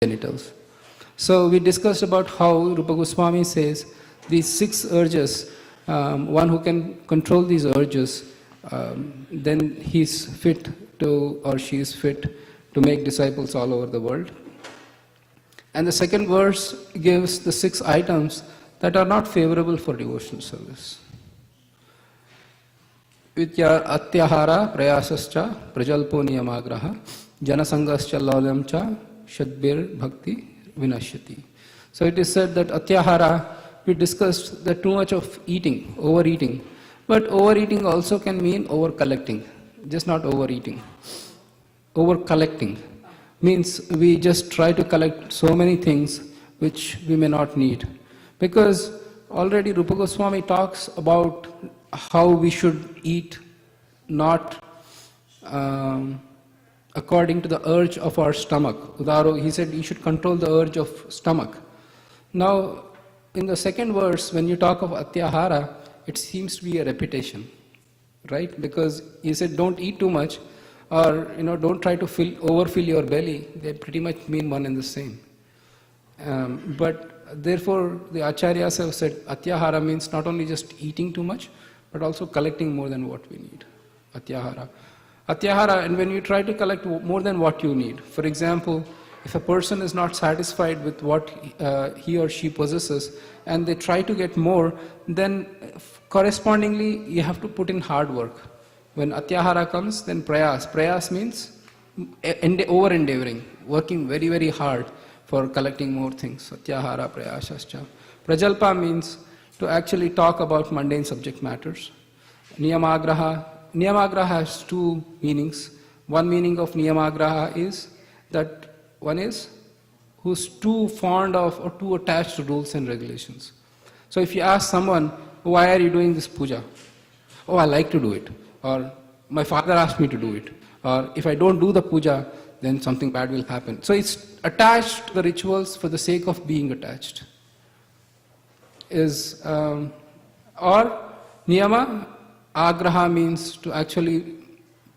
genitals. So we discussed about how Rupa Goswami says these 6 urges, one who can control these urges, then he's fit to, or she is fit to make disciples all over the world. And the second verse gives the 6 items that are not favorable for devotional service. Vitya atyahara prayasascha prajalpo niyamagraha janasangascha laulyamcha shadbir bhakti vinashyati. So it is said that atyahara, we discussed that too much of eating, overeating. But overeating also can mean over-collecting, just not overeating. Over-collecting means we just try to collect so many things which we may not need. Because already Rupa Goswami talks about how we should eat not according to the urge of our stomach. Udaro, he said you should control the urge of stomach. Now, in the second verse, when you talk of atyahara, it seems to be a repetition, right? Because he said don't eat too much, or don't try to overfill your belly. They pretty much mean one and the same. But therefore, the acharyas have said atyahara means not only just eating too much, but also collecting more than what we need. Atyahara. Atyahara, and when you try to collect more than what you need, for example, if a person is not satisfied with what he or she possesses and they try to get more, then correspondingly you have to put in hard work. When atyahara comes, then prayas. Prayas means over-endeavoring, working very, very hard for collecting more things. Atyahara prayasascha. Prajalpa means to actually talk about mundane subject matters. Niyamagraha. Niyamagraha has 2 meanings. One meaning of niyamagraha is that one is who's too fond of or too attached to rules and regulations. So if you ask someone, why are you doing this puja? Oh, I like to do it. Or my father asked me to do it. Or if I don't do the puja, then something bad will happen. So it's attached to the rituals for the sake of being attached. Or niyama, agraha means to actually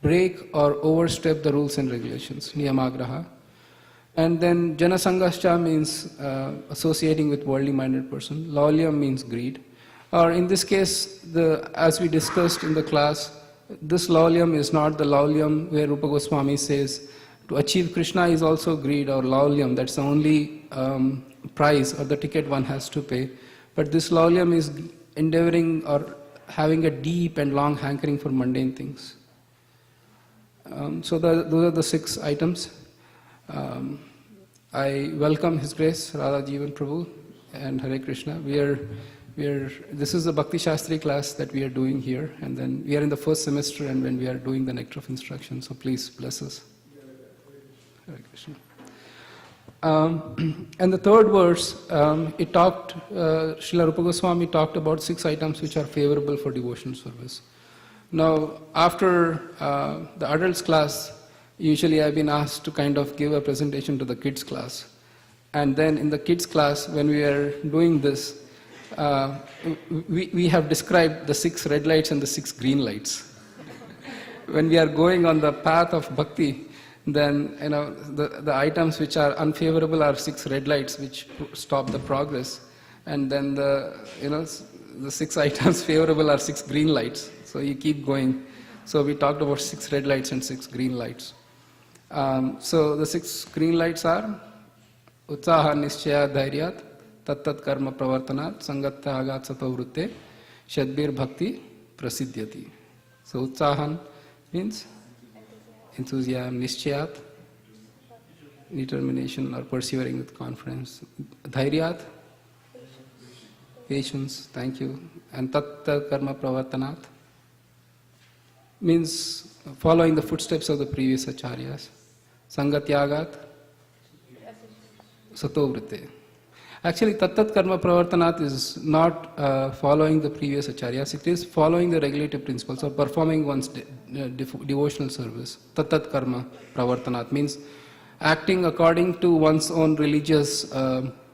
break or overstep the rules and regulations. Niyamagraha. And then janasangascha means associating with worldly minded person. Laulyam means greed. Or in this case, as we discussed in the class, this laulyam is not the laulyam where Rupa Goswami says to achieve Krishna is also greed or laulyam. That's the only price or the ticket one has to pay. But this laulyam is endeavoring or having a deep and long hankering for mundane things. So those are the 6 items. I welcome His Grace Radha Jivan Prabhu and Hare Krishna. This is the Bhakti Sastri class that we are doing here, and then we are in the first semester, and when we are doing the Nectar of Instruction. So please bless us. Hare Krishna. And the third verse, Srila Rupa Goswami talked about 6 items which are favorable for devotional service. Now, after the adults class, usually I've been asked to kind of give a presentation to the kids class. And then in the kids class, when we are doing this, we have described the 6 red lights and the 6 green lights. When we are going on the path of bhakti, then the items which are unfavorable are 6 red lights which stop the progress, and then the 6 items favorable are 6 green lights. So you keep going. So we talked about 6 red lights and 6 green lights. So the 6 green lights are utsaha nischaya dhairyat tattat karma pravartanat sangatya agat sato vritte shadbir bhakti prasidyati. So utsahan means enthusiasm, nischayat, determination or persevering with confidence. Dhairyat, patience, thank you. And tattat karma pravartanat means following the footsteps of the previous acharyas. Sangatyagat, sato vritte. Actually, tattat karma pravartanat is not following the previous acharyas, it is following the regulative principles or performing one's devotional service. Tattat karma pravartanat means acting according to one's own religious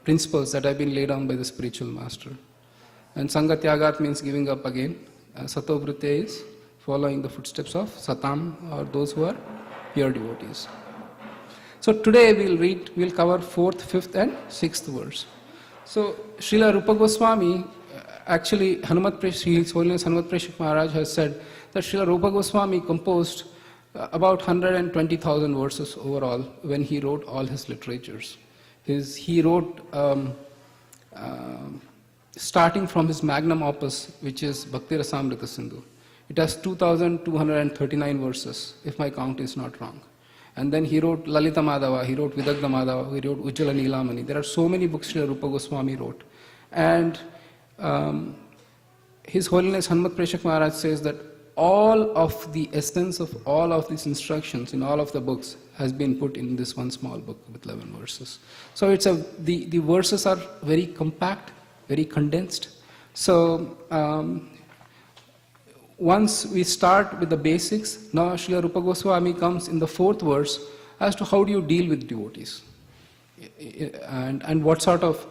principles that have been laid down by the spiritual master. And sangatyagat means giving up again. Sato vritte is following the footsteps of satam, or those who are pure devotees. So today we'll cover 4th, 5th and 6th verse. So Srila Rupa Goswami, actually His Holiness Hanumat Preshik Maharaj has said that Srila Rupa Goswami composed about 120,000 verses overall when he wrote all his literatures. He wrote, starting from his magnum opus, which is Bhakti Rasamrita Sindhu. It has 2,239 verses, if my count is not wrong. And then he wrote Lalita Madhava, he wrote Vidagdha Madhava, he wrote Ujjala Nilamani. There are so many books Srila Rupa Goswami wrote. And His Holiness Hanumat Preshik Maharaj says that all of the essence of all of these instructions in all of the books has been put in this one small book with 11 verses. So the verses are very compact, very condensed. So once we start with the basics, now Srila Rupa Goswami comes in the 4th verse as to how do you deal with devotees and what sort of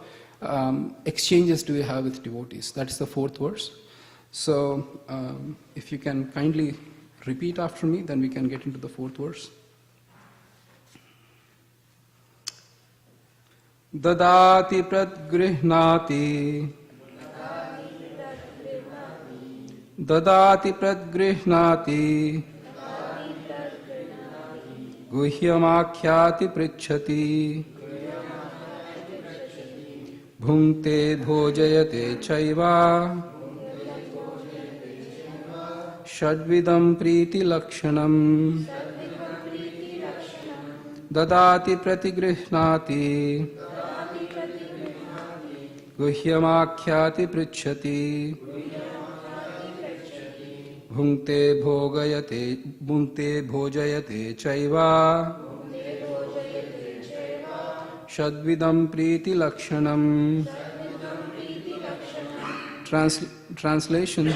exchanges do you have with devotees. That's the 4th verse. So if you can kindly repeat after me, then we can get into the 4th verse. Dadati pradgrihnati Dadati pradgrihnati Guhyamakhyati pritchati Bhungte bhojayate chaiva Shadvidam priti lakshanam Dadati pratigrihnati Guhyamakhyati pritchati Bhungte bhojayate chaiva Shadvidam priti lakshanam. Translation: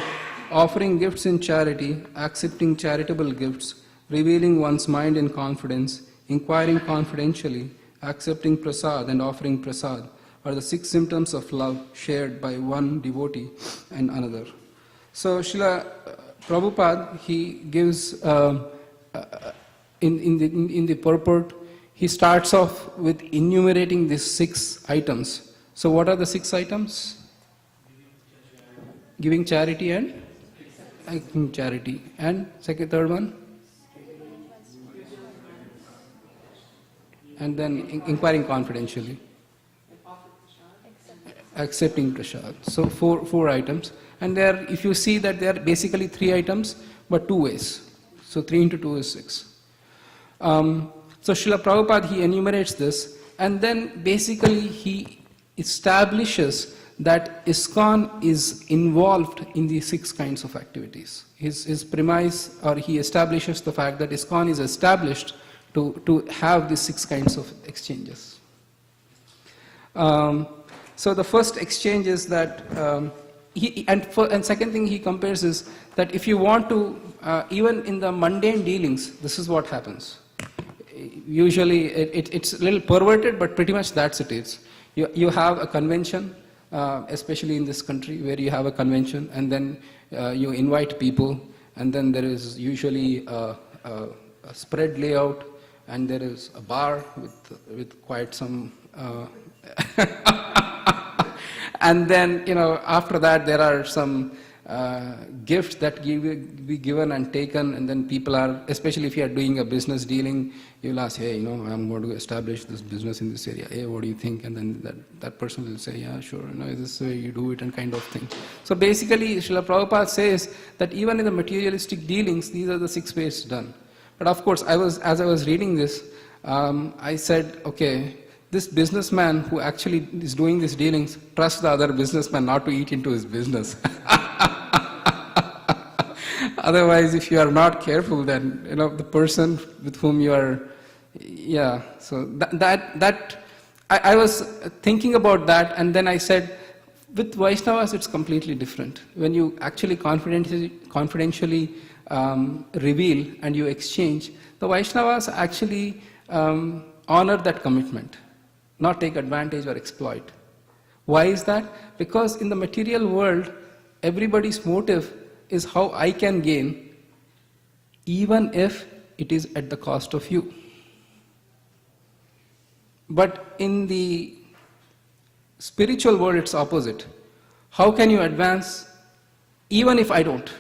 offering gifts in charity, accepting charitable gifts, revealing one's mind in confidence, inquiring confidentially, accepting prasad and offering prasad are the 6 symptoms of love shared by one devotee and another. So Srila Prabhupada, he gives in the purport, he starts off with enumerating these 6 items. So what are the 6 items? Giving charity and acting charity. And third one? And then inquiring confidentially. Accepting prasad. So four items. And there, if you see that there are basically 3 items, but 2 ways. So 3 into 2 is 6. So Srila Prabhupada, he enumerates this, and then basically he establishes that ISKCON is involved in these 6 kinds of activities. His premise, or he establishes the fact that ISKCON is established to have these 6 kinds of exchanges. So the first exchange is that, and second thing he compares is that if you want to, even in the mundane dealings, this is what happens. Usually it's a little perverted, but pretty much that's it is. You have a convention, especially in this country, where you have a convention, and then you invite people, and then there is usually a spread layout, and there is a bar with quite some and then, after that there are some gifts that be given and taken, and then people are, especially if you are doing a business dealing, you'll ask, hey, I'm going to establish this business in this area. Hey, what do you think? And then that person will say, yeah, sure, this is the way you do it, and kind of thing. So basically, Srila Prabhupada says that even in the materialistic dealings, these are the 6 ways done. But of course, as I was reading this, I said, okay, this businessman who actually is doing these dealings trusts the other businessman not to eat into his business. Otherwise, if you are not careful, then the person with whom you are, So I was thinking about that, and then I said, with Vaishnavas, it's completely different. When you actually confidentially reveal and you exchange, the Vaishnavas actually honor that commitment, not take advantage or exploit. Why is that? Because in the material world, everybody's motive is how I can gain, even if it is at the cost of you. But in the spiritual world, it's opposite. How can you advance even if I don't?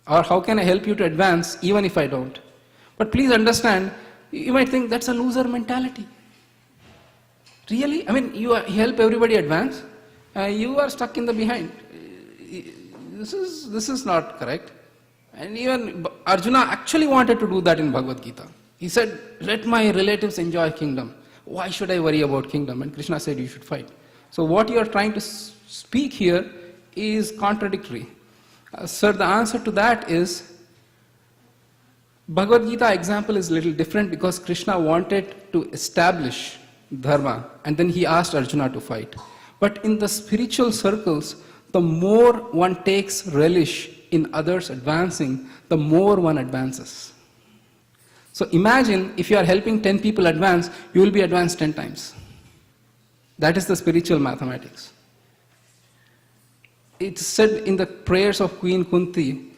Or how can I help you to advance even if I don't? But please understand, you might think that's a loser mentality. Really? I mean, you help everybody advance, you are stuck in the behind. This is not correct. And even Arjuna actually wanted to do that in Bhagavad Gita. He said, let my relatives enjoy kingdom. Why should I worry about kingdom? And Krishna said, you should fight. So what you are trying to speak here is contradictory. Sir, the answer to that is, Bhagavad Gita example is a little different because Krishna wanted to establish dharma and then he asked Arjuna to fight. But in the spiritual circles, the more one takes relish in others advancing, the more one advances. So imagine if you are helping 10 people advance, you will be advanced 10 times. That is the spiritual mathematics. It's said in the prayers of Queen Kunti,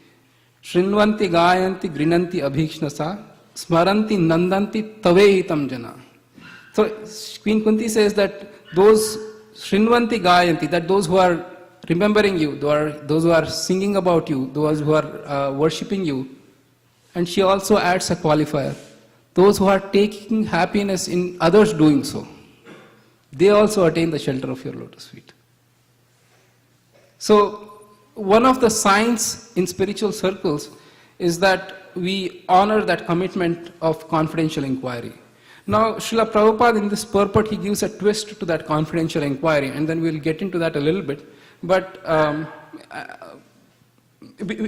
Shrinvanti gayanti grinanti abhikshnasa, smaranti nandanti tavehitam jana. So Queen Kunti says that those Shrinvanti gayanti, that those who are remembering you, those who are singing about you, those who are worshipping you, and she also adds a qualifier, those who are taking happiness in others doing so, they also attain the shelter of your lotus feet. So, one of the signs in spiritual circles is that we honor that commitment of confidential inquiry. Now, Srila Prabhupada in this purport, he gives a twist to that confidential inquiry, and then we'll get into that a little bit. But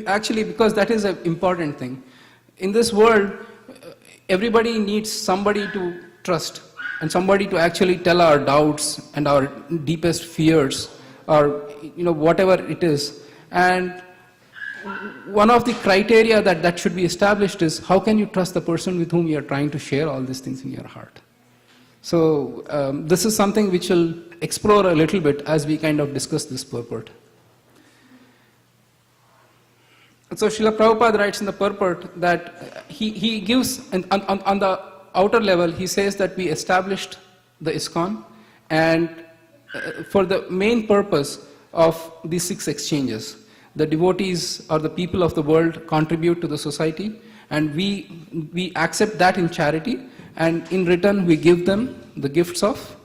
actually, because that is an important thing. In this world, everybody needs somebody to trust, and somebody to actually tell our doubts and our deepest fears, or whatever it is. And one of the criteria that should be established is, how can you trust the person with whom you are trying to share all these things in your heart? So this is something which we'll explore a little bit as we kind of discuss this purport. So Srila Prabhupada writes in the purport that he gives, on the outer level, he says that we established the ISKCON, and for the main purpose of these 6 exchanges. The devotees or the people of the world contribute to the society, and we accept that in charity, and in return we give them the gifts of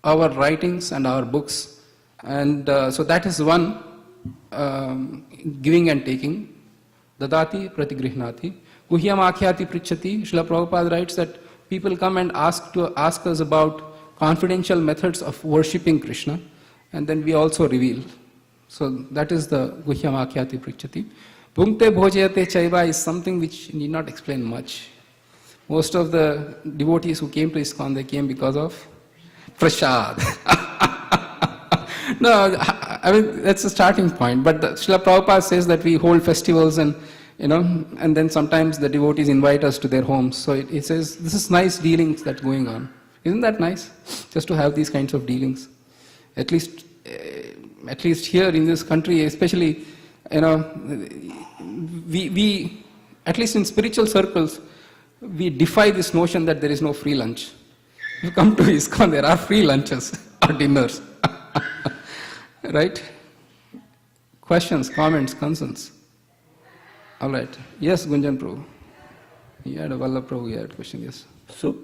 our writings and our books. And so that is one giving and taking. Dadati pratigrihnati. Guhyam akhyati prichati. Srila Prabhupada writes that people come and ask us about confidential methods of worshipping Krishna, and then we also reveal. So that is the Guhyam Akhyati Prichati. Bhunkte bhojayate chaiva is something which need not explain much. Most of the devotees who came to ISKCON, they came because of prasad. No, I mean, that's a starting point. But Srila Prabhupada says that we hold festivals and then sometimes the devotees invite us to their homes. So it says, this is nice dealings that's going on. Isn't that nice? Just to have these kinds of dealings. At least here in this country, especially, we at least in spiritual circles, we defy this notion that there is no free lunch. You come to ISKCON, there are free lunches or dinners. Right? Questions, comments, concerns? All right. Yes, Gunjan Prabhu. You had a Vallabh Prabhu, you had a question, yes. So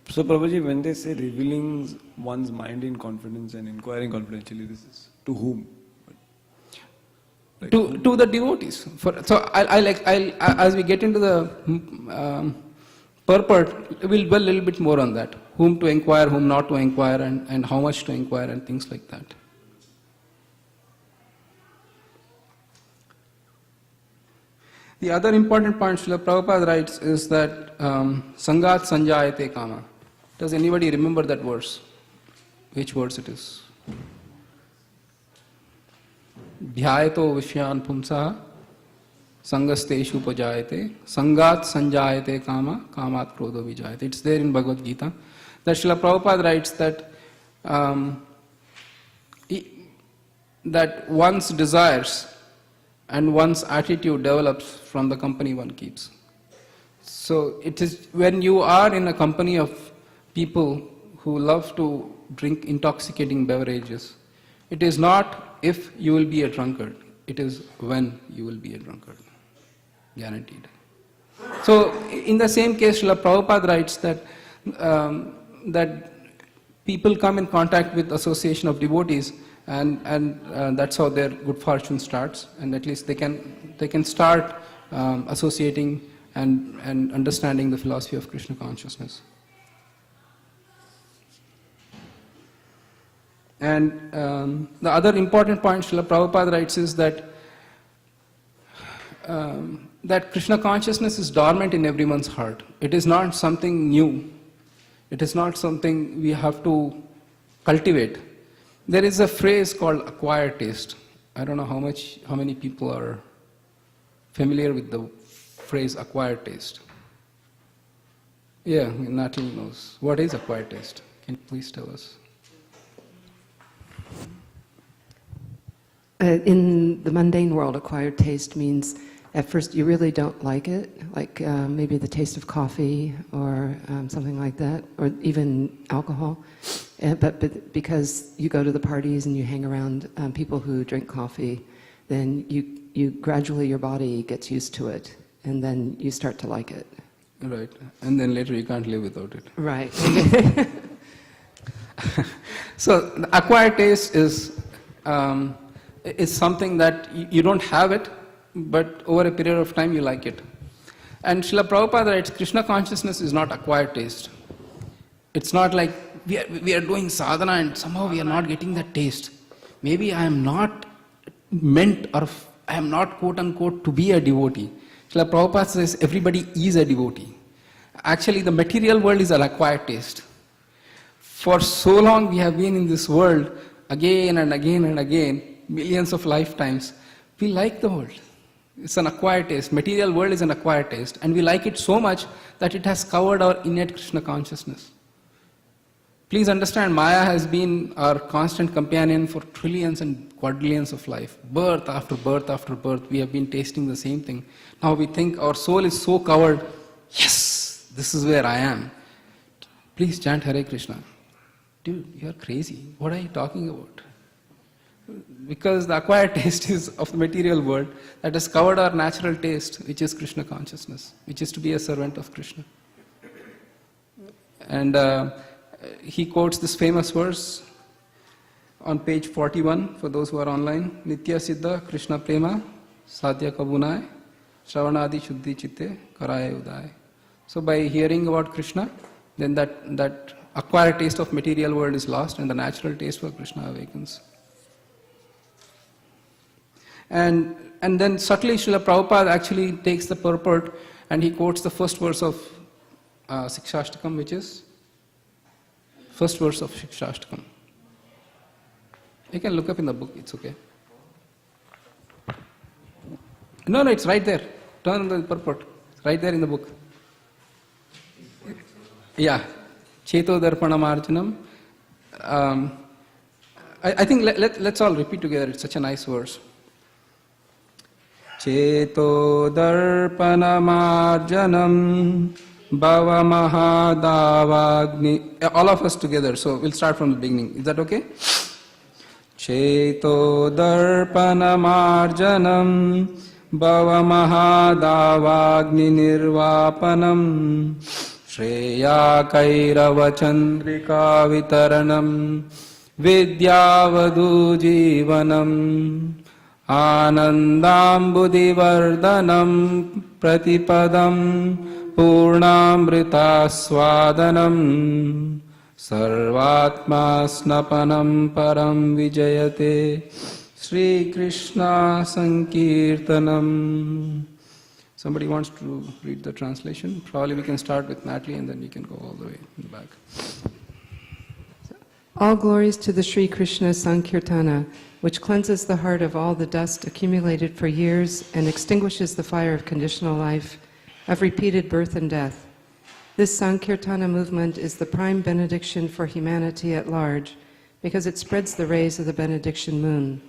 Prabhuji, when they say revealing one's mind in confidence and inquiring confidentially, this is to whom? Like to the devotees. So I'll as we get into the purport, we'll dwell a little bit more on that. Whom to inquire, whom not to inquire, and how much to inquire, and things like that. The other important point Srila Prabhupada writes is that Sangat Sanjayate Kama. Does anybody remember that verse? Which verse it is? Dhyayato Vishyan Pumsa Sangasteshu Pajayate Sangat Sanjayate Kama Kamat Krodho Vijayate. It's there in Bhagavad Gita. That Srila Prabhupada writes that that one's desires and one's attitude develops from the company one keeps. So it is when you are in a company of people who love to drink intoxicating beverages, it is not if you will be a drunkard, it is when you will be a drunkard. Guaranteed. So in the same case, Srila Prabhupada writes that that people come in contact with association of devotees, and that's how their good fortune starts, and at least they can start associating and understanding the philosophy of Krishna consciousness. And the other important point Srila Prabhupada writes is that that Krishna consciousness is dormant in everyone's heart. It is not something new. It is not something we have to cultivate. There is a phrase called acquired taste. I don't know how many people are familiar with the phrase acquired taste. Yeah, Natalie knows. What is acquired taste? Can you please tell us? In the mundane world, acquired taste means at first you really don't like it, like maybe the taste of coffee or something like that, or even alcohol. But because you go to the parties and you hang around people who drink coffee, then you gradually, your body gets used to it, and then you start to like it. Right, and then later you can't live without it. Right. So the acquired taste is something that you don't have it, but over a period of time you like it. And Srila Prabhupada writes, Krishna consciousness is not acquired taste. It's not like we are doing sadhana and somehow we are not getting that taste. Maybe I am not meant, or I am not quote unquote to be a devotee. Srila Prabhupada says everybody is a devotee. Actually the material world is an acquired taste. For so long we have been in this world, again and again and again, millions of lifetimes, we like the world. It's an acquired taste. Material world is an acquired taste, and we like it so much that it has covered our innate Krishna consciousness. Please understand, Maya has been our constant companion for trillions and quadrillions of life. Birth after birth after birth, we have been tasting the same thing. Now we think our soul is so covered, yes, this is where I am. Please chant Hare Krishna. Dude, you are crazy. What are you talking about? Because the acquired taste is of the material world that has covered our natural taste, which is Krishna consciousness, which is to be a servant of Krishna. And he quotes this famous verse on page 41 for those who are online. Nitya Siddha Krishna Prema Sadhya Kabunai Shravanadi Shuddhi Chitte Karaya Udai. So by hearing about Krishna, then that acquired taste of material world is lost and the natural taste for Krishna awakens. And then subtly Srila Prabhupada actually takes the purport and he quotes the first verse of Sikshashtakam, which is first verse of Sikshashtakam. You can look up in the book, it's okay. No, it's right there. Turn the purport. Right there in the book. Yeah. Cheto Darpanamarjanam. I think let's all repeat together. It's such a nice verse. Cheto Darpanamarjanam Bhava Mahadavagni. All of us together. So we'll start from the beginning. Is that okay? Cheto Darpanamarjanam Bhava Mahadavagni Nirvapanam Shreya Kairava Chandrika Vitaranam Vidyavadu Jivanam Anandambudivardhanam Pratipadam Purnamrita Swadanam Sarvatma Snapanam Param Vijayate Sri Krishna Sankirtanam. Somebody wants to read the translation? Probably we can start with Natalie and then we can go all the way in the back. All glories to the Sri Krishna Sankirtana, which cleanses the heart of all the dust accumulated for years and extinguishes the fire of conditional life, of repeated birth and death. This Sankirtana movement is the prime benediction for humanity at large because it spreads the rays of the benediction moon.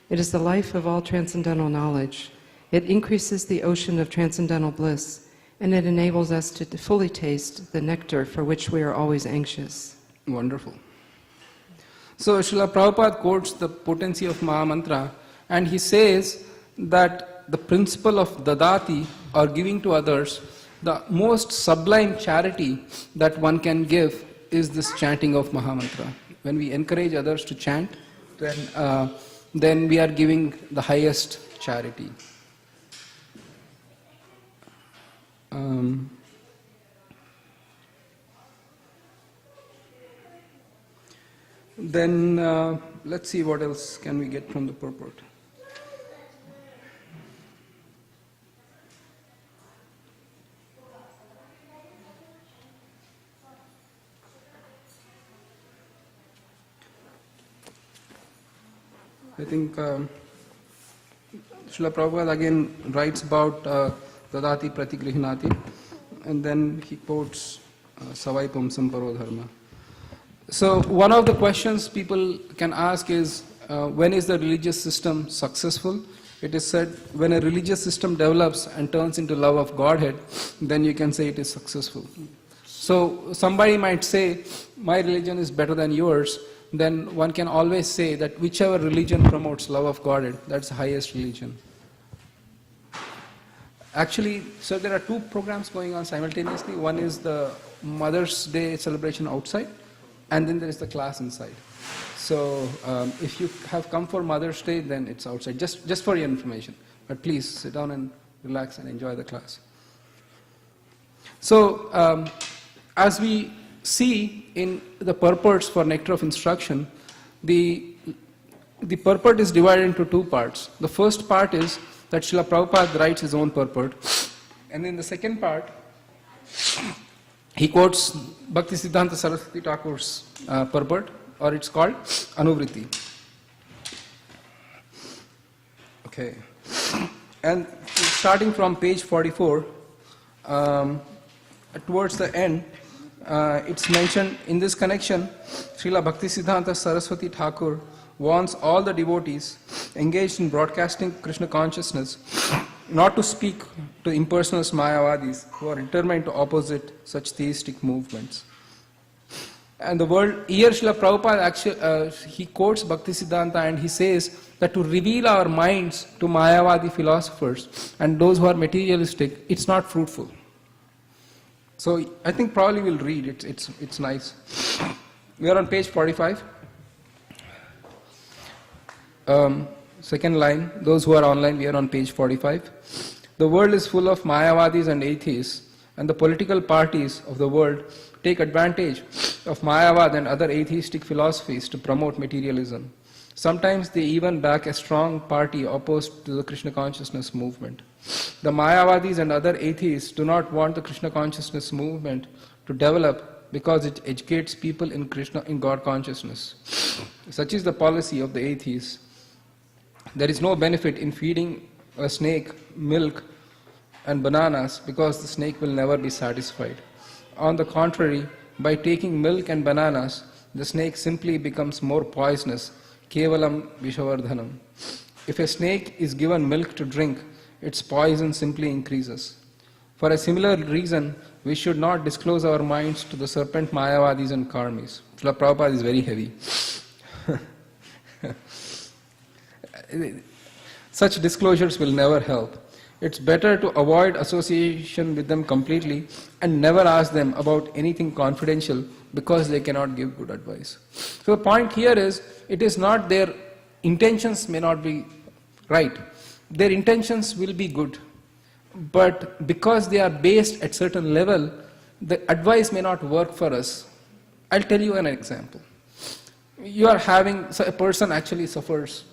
It is the life of all transcendental knowledge. It increases the ocean of transcendental bliss And it enables us to fully taste the nectar for which we are always anxious. Wonderful. So Srila Prabhupada quotes the potency of Mahamantra, and he says that the principle of dadati, or giving to others, the most sublime charity that one can give is this chanting of Mahamantra. When we encourage others to chant, then we are giving the highest charity. Then let's see what else can we get from the purport. I think Srila Prabhupada again writes about Dadati Pratigrihinati, and then he quotes Savai Pumsam Paro Dharma. So one of the questions people can ask is, when is the religious system successful? It is said, when a religious system develops and turns into love of Godhead, then you can say it is successful. So somebody might say, my religion is better than yours, then one can always say that whichever religion promotes love of Godhead, that's the highest religion. Actually, so there are two programs going on simultaneously. One is the Mother's Day celebration outside, and then there is the class inside. So if you have come for Mother's Day, then it's outside, just for your information. But please sit down and relax and enjoy the class. So as we see in the purports for Nectar of Instruction, the purport is divided into two parts. The first part is that Srila Prabhupada writes his own purport, and in the second part, he quotes Bhakti Siddhanta Saraswati Thakur's purport, or it's called Anuvriti. Okay. And starting from page 44, towards the end, it's mentioned in this connection, Srila Bhakti Siddhanta Saraswati Thakur warns all the devotees engaged in broadcasting Krishna consciousnus not to speak to impersonal Mayavadis who are determined to opposite such theistic movements. And the word, here Srila Prabhupada actually, he quotes Bhakti Siddhanta and he says that to reveal our minds to Mayavadi philosophers and those who are materialistic, it's not fruitful. So I think probably we'll read it, it's nice. We are on page 45. Second line, those who are online, we are on page 45. The world is full of Mayavadis and atheists, and the political parties of the world take advantage of Mayavad and other atheistic philosophies to promote materialism. Sometimes they even back a strong party opposed to the Krishna consciousness movement. The Mayavadis and other atheists do not want the Krishna consciousness movement to develop because it educates people in God consciousness. Such is the policy of the atheists. There is no benefit in feeding a snake milk and bananas because the snake will never be satisfied. On the contrary, by taking milk and bananas, the snake simply becomes more poisonous. Kevalam Vishavardhanam. If a snake is given milk to drink, its poison simply increases. For a similar reason, we should not disclose our minds to the serpent Mayavadis and Karmis. Srila Prabhupada is very heavy. Such disclosures will never help. It's better to avoid association with them completely and never ask them about anything confidential because they cannot give good advice. So the point here is, it is not their intentions may not be right. Their intentions will be good. But because they are based at certain level, the advice may not work for us. I'll tell you an example. You are having, so a person actually suffers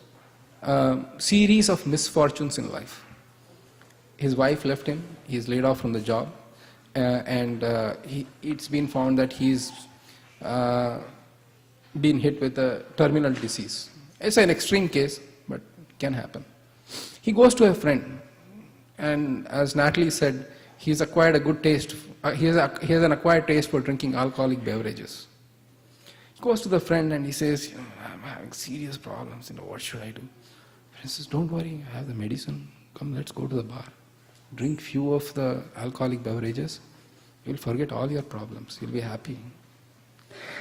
a series of misfortunes in life. His wife left him, he is laid off from the job, and it's been found that he's been hit with a terminal disease. It's an extreme case, but it can happen. He goes to a friend, and as Natalie said, he's acquired a good taste, he has an acquired taste for drinking alcoholic beverages. He goes to the friend and he says, I'm having serious problems, what should I do? He says, don't worry, I have the medicine, come let's go to the bar. drink few of the alcoholic beverages, you'll forget all your problems, you'll be happy.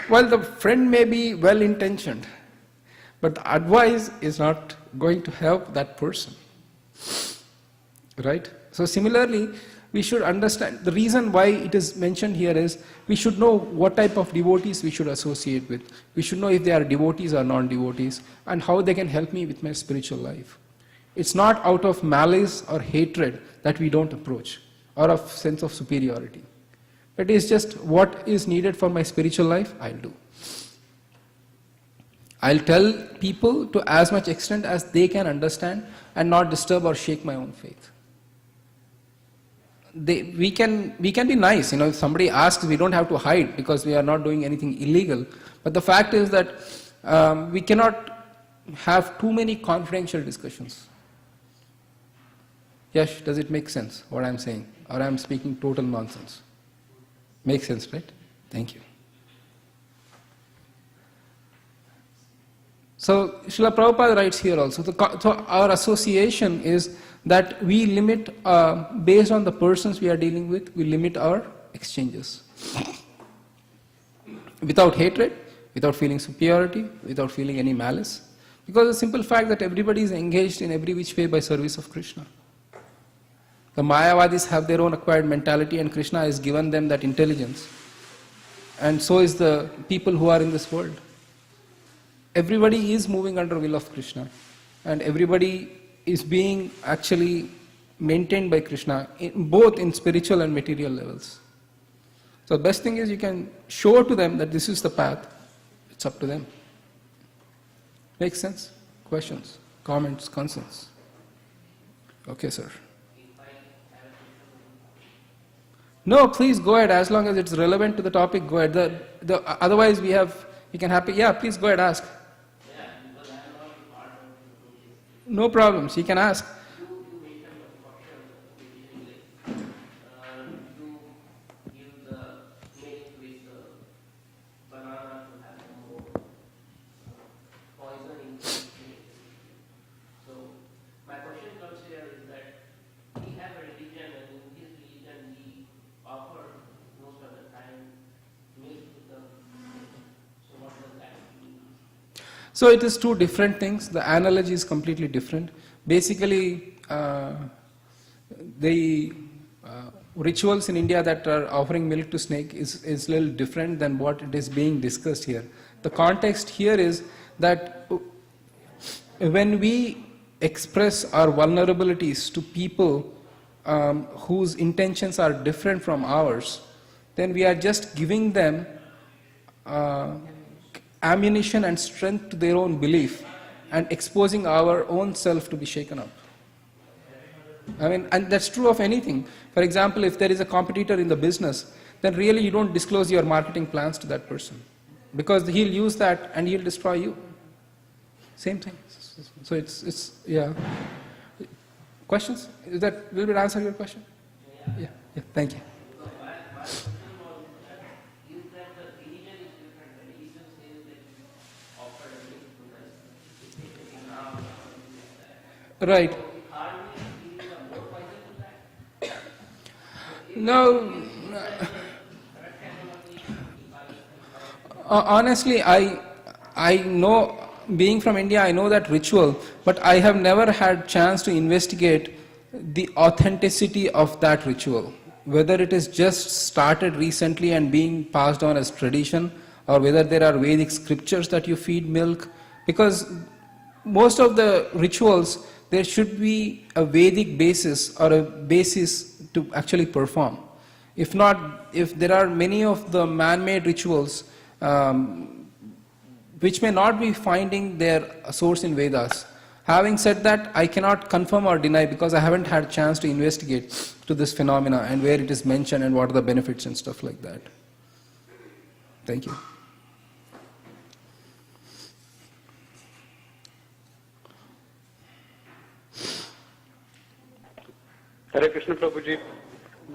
Well, the friend may be well-intentioned, but the advice is not going to help that person. Right? So similarly, we should understand, the reason why it is mentioned here is, we should know what type of devotees we should associate with. We should know if they are devotees or non-devotees, and how they can help me with my spiritual life. It's not out of malice or hatred that we don't approach, or of sense of superiority. It is just what is needed for my spiritual life, I'll do. I'll tell people to as much extent as they can understand and not disturb or shake my own faith. We can be nice, if somebody asks, we don't have to hide because we are not doing anything illegal. But the fact is that we cannot have too many confidential discussions. Yash, does it make sense what I'm saying? Or I'm speaking total nonsense? Makes sense, right? Thank you. So Srila Prabhupada writes here also, so our association is that we limit, based on the persons we are dealing with, we limit our exchanges. Without hatred, without feeling superiority, without feeling any malice. Because the simple fact that everybody is engaged in every which way by service of Krishna. The Mayavadis have their own acquired mentality, and Krishna has given them that intelligence. And so is the people who are in this world. Everybody is moving under will of Krishna, and everybody is being actually maintained by Krishna, both in spiritual and material levels. So the best thing is you can show to them that this is the path. It's up to them. Makes sense? Questions, comments, concerns? Okay, sir. No, please go ahead. As long as it's relevant to the topic, go ahead. Otherwise, we can happy. Yeah, please go ahead. Ask. No problems. You can ask. So it is two different things. The analogy is completely different. Basically, the rituals in India that are offering milk to snake is a little different than what it is being discussed here. The context here is that when we express our vulnerabilities to people whose intentions are different from ours, then we are just giving them ammunition and strength to their own belief, and exposing our own self to be shaken up. And that's true of anything. For example, if there is a competitor in the business, then really you don't disclose your marketing plans to that person, because he'll use that and he'll destroy you. Same thing. So it's yeah. Questions? Will it answer your question? Yeah. Thank you. Right. No. Honestly, I know, being from India, I know that ritual, but I have never had chance to investigate the authenticity of that ritual. Whether it is just started recently and being passed on as tradition, or whether there are Vedic scriptures that you feed milk. Because most of the rituals, there should be a Vedic basis or a basis to actually perform. If not, if there are many of the man-made rituals which may not be finding their source in Vedas. Having said that, I cannot confirm or deny because I haven't had a chance to investigate to this phenomena and where it is mentioned and what are the benefits and stuff like that. Thank you. Hare Krishna Prabhuji.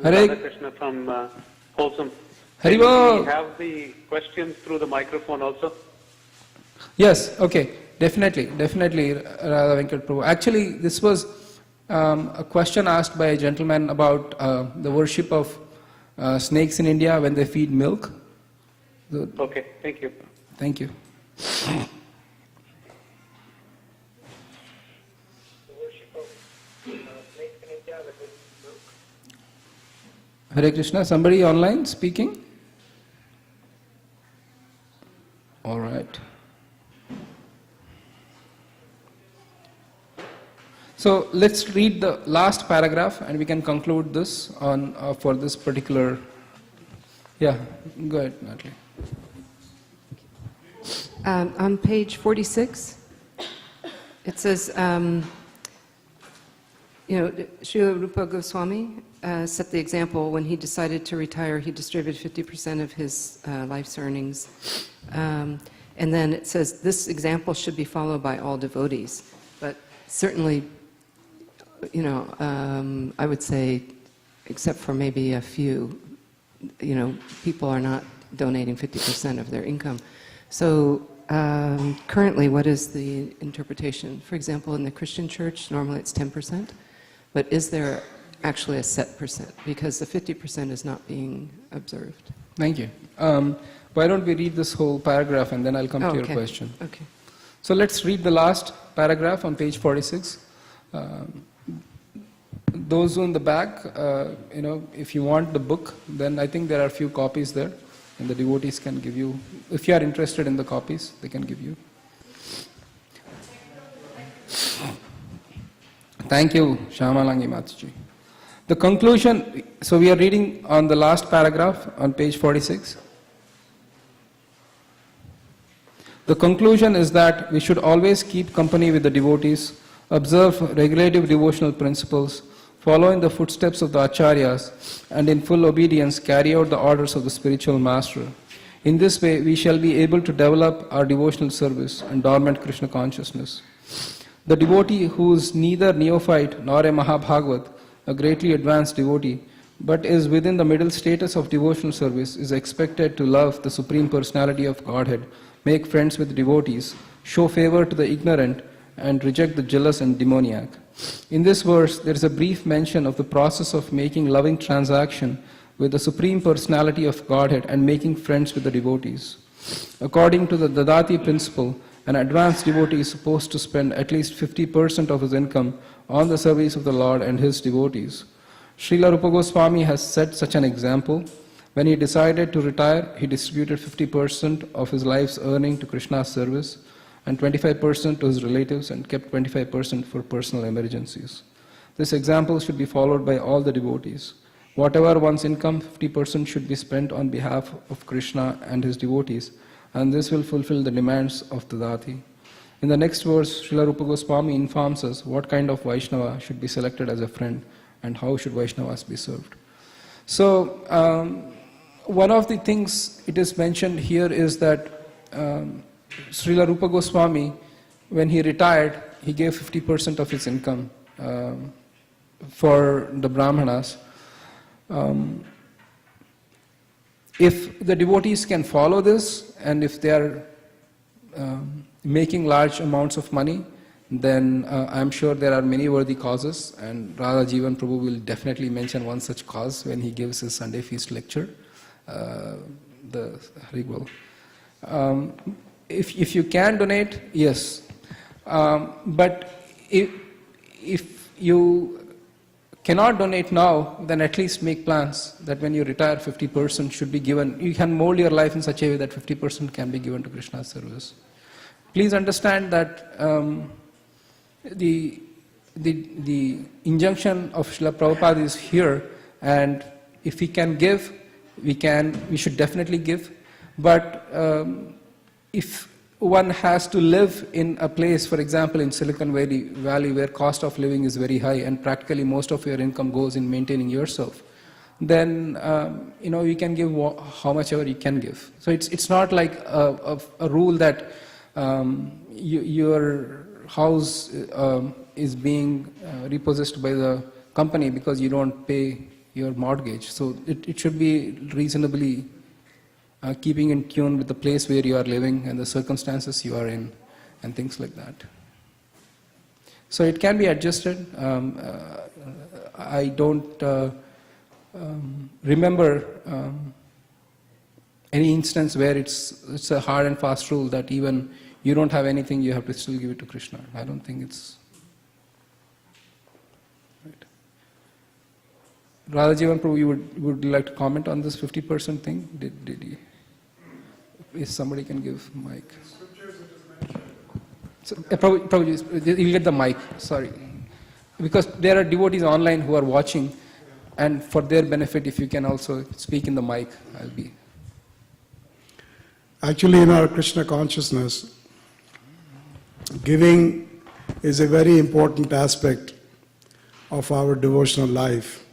Hare Krishna from Wholesome. Haribo. We have the questions through the microphone also. Yes, okay, definitely, Radha Venkat Prabhu. Actually, this was A question asked by a gentleman about the worship of snakes in India when they feed milk. Okay, thank you. Thank you. Hare Krishna, somebody online speaking? All right. So let's read the last paragraph and we can conclude this on for this particular. Yeah, go ahead, Natalie. On page 46, it says, Srila Rupa Goswami set the example. When he decided to retire, he distributed 50% of his life's earnings. And then it says, this example should be followed by all devotees. But certainly, I would say, except for maybe a few, people are not donating 50% of their income. So currently, what is the interpretation? For example, in the Christian church, normally it's 10%, but is there actually a set percent? Because the 50% is not being observed. Thank you. Why don't we read this whole paragraph and then I'll come to your question. Okay. So let's read the last paragraph on page 46. Those in the back, if you want the book, then I think there are a few copies there. And the devotees can give you, if you are interested in the copies, they can give you. Thank you, Shamalangi Mataji. The conclusion, so we are reading on the last paragraph on page 46. The conclusion is that we should always keep company with the devotees, observe regulative devotional principles, follow in the footsteps of the acharyas, and in full obedience carry out the orders of the spiritual master. In this way, we shall be able to develop our devotional service and dormant Krishna consciousness. The devotee who is neither neophyte nor a Mahabhagavat, a greatly advanced devotee, but is within the middle status of devotional service, is expected to love the Supreme Personality of Godhead, make friends with devotees, show favor to the ignorant, and reject the jealous and demoniac. In this verse, there is a brief mention of the process of making loving transaction with the Supreme Personality of Godhead and making friends with the devotees. According to the Dadati principle, an advanced devotee is supposed to spend at least 50% of his income on the service of the Lord and his devotees. Srila Rupa Goswami has set such an example. When he decided to retire, he distributed 50% of his life's earning to Krishna's service and 25% to his relatives and kept 25% for personal emergencies. This example should be followed by all the devotees. Whatever one's income, 50% should be spent on behalf of Krishna and his devotees, and this will fulfill the demands of the Dati. In the next verse, Srila Rupa Goswami informs us what kind of Vaishnava should be selected as a friend and how should Vaishnavas be served. So, one of the things it is mentioned here is that Srila Rupa Goswami, when he retired, he gave 50% of his income for the Brahmanas. If the devotees can follow this and if they are making large amounts of money, then I'm sure there are many worthy causes, and Radha Jivan Prabhu will definitely mention one such cause when he gives his Sunday feast lecture, the Harigwal. If you can donate, yes. But if you cannot donate now, then at least make plans that when you retire, 50% should be given. You can mold your life in such a way that 50% can be given to Krishna's service. Please understand that the injunction of Srila Prabhupada is here, and if we can give, we should definitely give. But if one has to live in a place, for example, in Silicon Valley, where cost of living is very high and practically most of your income goes in maintaining yourself, then you can give how much ever you can give. So it's not like a rule that your house is being repossessed by the company because you don't pay your mortgage. So it should be reasonably keeping in tune with the place where you are living and the circumstances you are in and things like that. So it can be adjusted. I don't remember any instance where it's a hard and fast rule that even you don't have anything, you have to still give it to Krishna. I don't think it's right. Radhajivan Prabhu, you would like to comment on this 50% thing? Did you? If somebody can give mic. So, Prabhu, you'll get the mic. Sorry, because there are devotees online who are watching, and for their benefit, if you can also speak in the mic, I'll be. Actually, in our Krishna consciousness, giving is a very important aspect of our devotional life.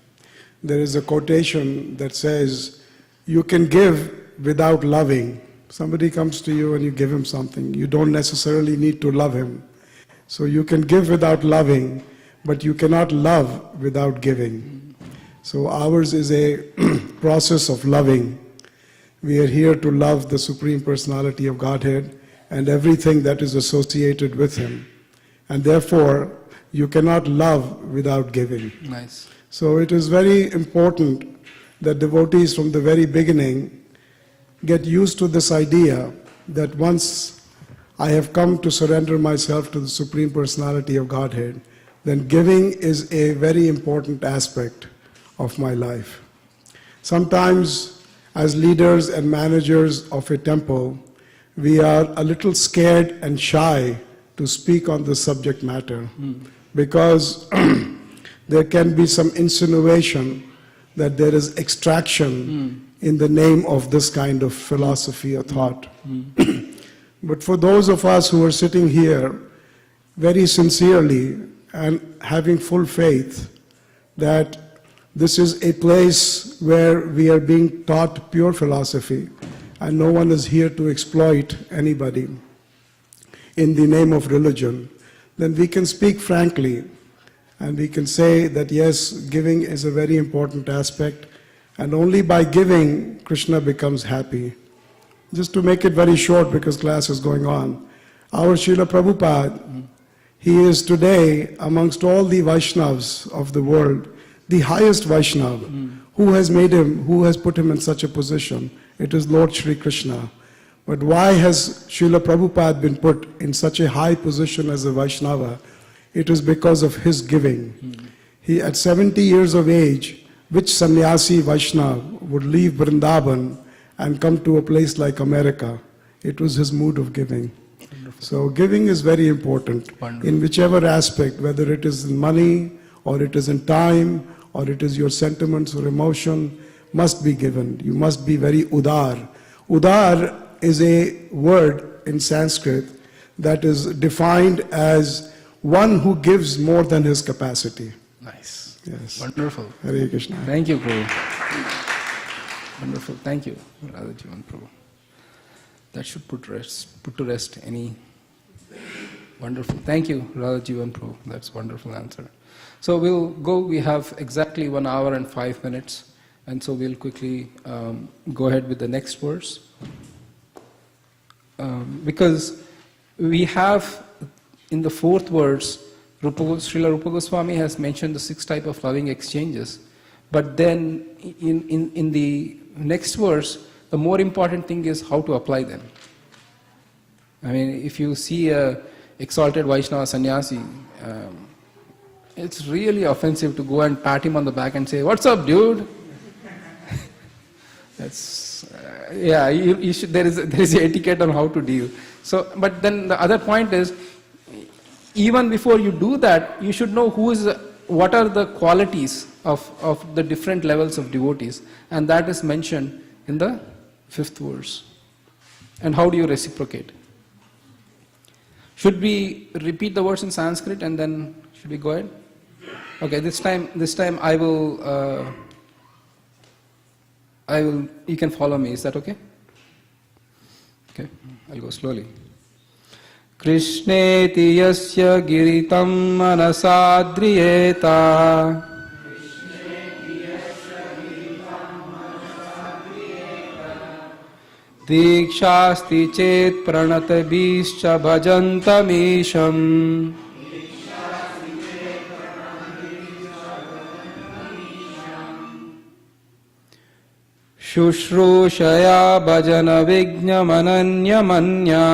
There is a quotation that says, you can give without loving. Somebody comes to you and you give him something. You don't necessarily need to love him. So you can give without loving, but you cannot love without giving. So ours is a process of loving. We are here to love the Supreme Personality of Godhead and everything that is associated with Him. And therefore, you cannot love without giving. Nice. So it is very important that devotees from the very beginning get used to this idea that once I have come to surrender myself to the Supreme Personality of Godhead, then giving is a very important aspect of my life. Sometimes, as leaders and managers of a temple, we are a little scared and shy to speak on the subject matter because there can be some insinuation that there is extraction in the name of this kind of philosophy or thought. But for those of us who are sitting here very sincerely and having full faith that this is a place where we are being taught pure philosophy and no one is here to exploit anybody in the name of religion, then we can speak frankly and we can say that yes, giving is a very important aspect, and only by giving Krishna becomes happy. Just to make it very short because class is going on, our Srila Prabhupada, he is today amongst all the Vaishnavas of the world, the highest Vaishnava. Who has made him, who has put him in such a position? It is Lord Shri Krishna. But why has Srila Prabhupada been put in such a high position as a Vaishnava? It is because of his giving. He, at 70 years of age, which sannyasi Vaishnava would leave Vrindavan and come to a place like America? It was his mood of giving. Wonderful. So giving is very important. Wonderful. In whichever aspect, whether it is in money, or it is in time, or it is your sentiments or emotion, must be given. You must be very udar. Udar is a word in Sanskrit that is defined as one who gives more than his capacity. Nice. Yes. Wonderful. Hare Krishna. Thank you, Prabhu. Wonderful. Thank you, Radhajivan Prabhu. That should put to rest any. Wonderful. Thank you, Radhajivan Prabhu. That's a wonderful answer. So we'll go. We have exactly 1 hour and 5 minutes, and so we'll quickly go ahead with the next verse. Because we have in the 4th verse, Srila Rupa Goswami has mentioned the 6 types of loving exchanges. But then in the next verse, the more important thing is how to apply them. I mean, if you see a exalted Vaishnava sannyasi, it's really offensive to go and pat him on the back and say, "What's up, dude?" That's you should. There is an etiquette on how to deal. So, but then the other point is, even before you do that, you should know what are the qualities of the different levels of devotees, and that is mentioned in the 5th verse. And how do you reciprocate? Should we repeat the words in Sanskrit and then should we go ahead? Okay, this time I will. You can follow me. Is that okay? Okay, I'll go slowly. Krishneti yasya giritam manasadriyeta Dikshasti chet pranatabhischa bhajantamisham Shushrooshaya bhajana vignyamananya manya.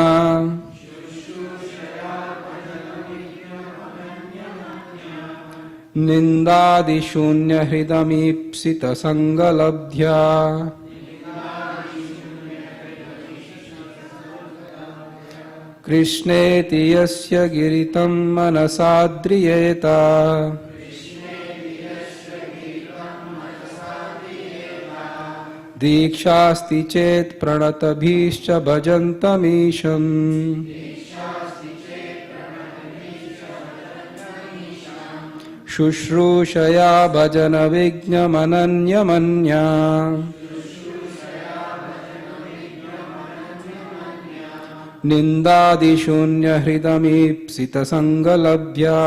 Nindadi shunya hridamipsita sangalabdhya. Krishneti yasya giritam manasadriyeta. Dikshasti chet pranatabhischa bhajantamisham. Shushrooshaya bhajana vignyamananya manya. Nindadi shunya hridamipsita sangalabdhya.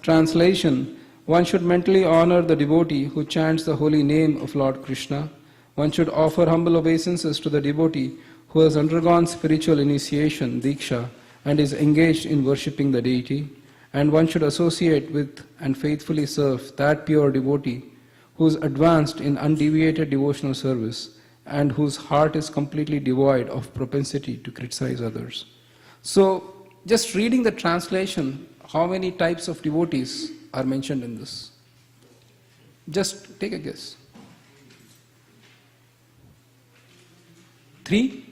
Translation: one should mentally honor the devotee who chants the holy name of Lord Krishna. One should offer humble obeisances to the devotee who has undergone spiritual initiation, Diksha, and is engaged in worshipping the deity. And one should associate with and faithfully serve that pure devotee who is advanced in undeviated devotional service and whose heart is completely devoid of propensity to criticize others. So, just reading the translation, how many types of devotees are mentioned in this? Just take a guess. 3?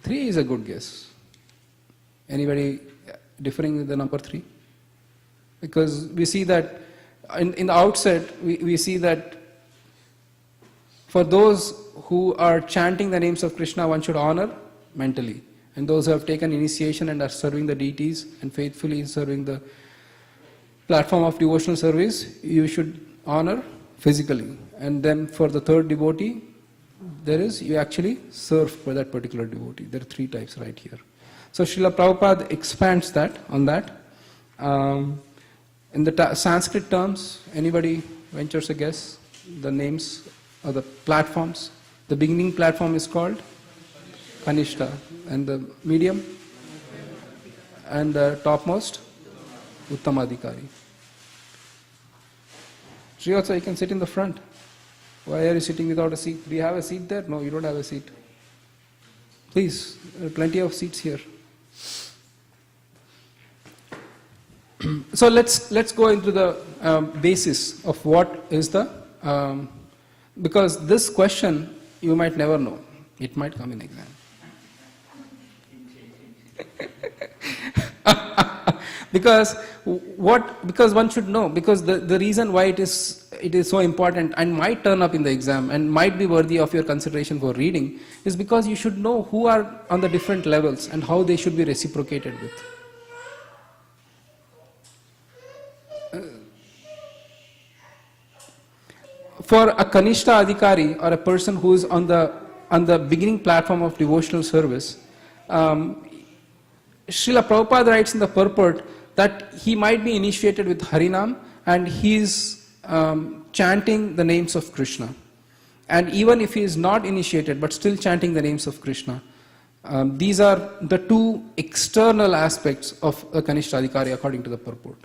3 is a good guess. Anybody differing with the number 3? Because we see that in the outset, we see that for those who are chanting the names of Krishna, one should honor mentally. And those who have taken initiation and are serving the deities and faithfully serving the platform of devotional service, you should honor physically. And then for the third devotee, you actually serve for that particular devotee. There are 3 types right here. So Srila Prabhupada expands on that. In the Sanskrit terms, anybody ventures a guess? The names or the platforms? The beginning platform is called Kanishta, and the medium and the topmost Uttamadhikari. Srivasa, you can sit in the front. Why are you sitting without a seat? Do you have a seat there? No, you don't have a seat. Please, there are plenty of seats here. So let's go into the basis of what is the because this question you might never know. It might come in exam. Because one should know, because the reason why it is so important and might turn up in the exam and might be worthy of your consideration for reading is because you should know who are on the different levels and how they should be reciprocated with. For a Kanishta Adhikari or a person who is on the beginning platform of devotional service, Srila Prabhupada writes in the purport that he might be initiated with Harinam and he is chanting the names of Krishna. And even if he is not initiated but still chanting the names of Krishna, these are the 2 external aspects of a Kanishta Adhikari according to the purport.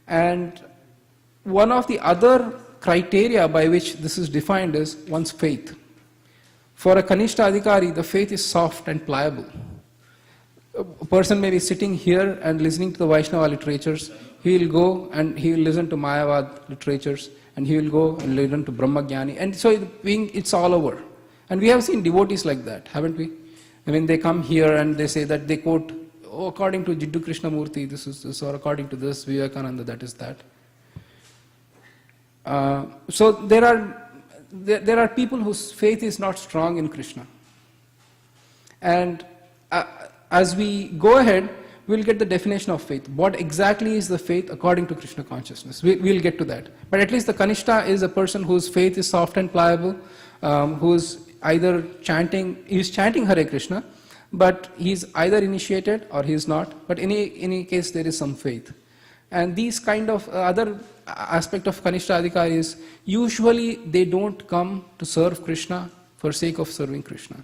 And one of the other criteria by which this is defined is one's faith. For a Kanishta Adhikari, the faith is soft and pliable. A person may be sitting here and listening to the Vaishnava literatures. He will go and he will listen to Mayavad literatures, and he will go and listen to Brahmagyani. And so it's all over. And we have seen devotees like that, haven't we? I mean, they come here and they say that they quote, according to Jiddu Krishnamurti, this is this, or according to this, Vivekananda, that is that. So there are people whose faith is not strong in Krishna. And as we go ahead, we'll get the definition of faith. What exactly is the faith according to Krishna consciousness? We'll get to that. But at least the Kanishta is a person whose faith is soft and pliable, who's either chanting Hare Krishna, but he's either initiated or he's not. But in any case, there is some faith. And these kind of other aspect of Kanishta Adhikari is usually they don't come to serve Krishna for sake of serving Krishna.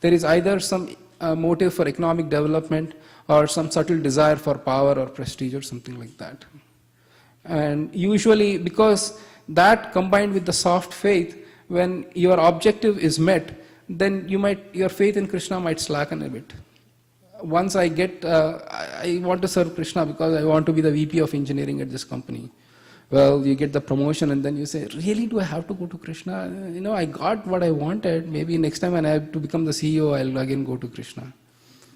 There is either some motive for economic development or some subtle desire for power or prestige or something like that. And usually, because that combined with the soft faith, when your objective is met, then your faith in Krishna might slacken a bit. Once I want to serve Krishna because I want to be the VP of engineering at this company. Well, you get the promotion and then you say, really, do I have to go to Krishna? I got what I wanted. Maybe next time when I have to become the CEO, I'll again go to Krishna.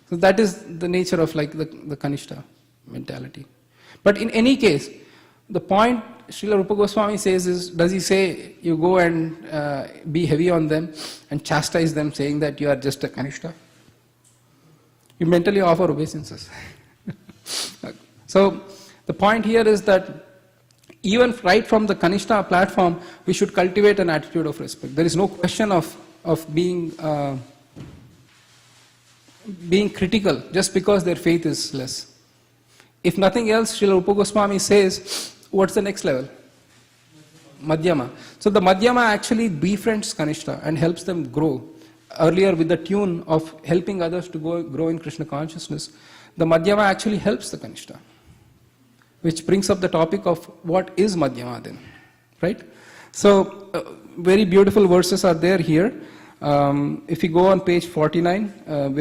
So that is the nature of like the Kanishta mentality. But in any case, the point Srila Rupa Goswami says is, does he say you go and be heavy on them and chastise them saying that you are just a Kanishta? You mentally offer obeisances. So the point here is that even right from the Kanishta platform, we should cultivate an attitude of respect. There is no question of being critical just because their faith is less. If nothing else, Srila Rupa Goswami says, what's the next level? Madhyama. So the Madhyama actually befriends Kanishta and helps them grow. Earlier with the tune of helping others to grow in Krishna consciousness, the Madhyama actually helps the Kanishta. Which brings up the topic of what is Madhyama then, right? So, very beautiful verses are there here. If you go on page 49,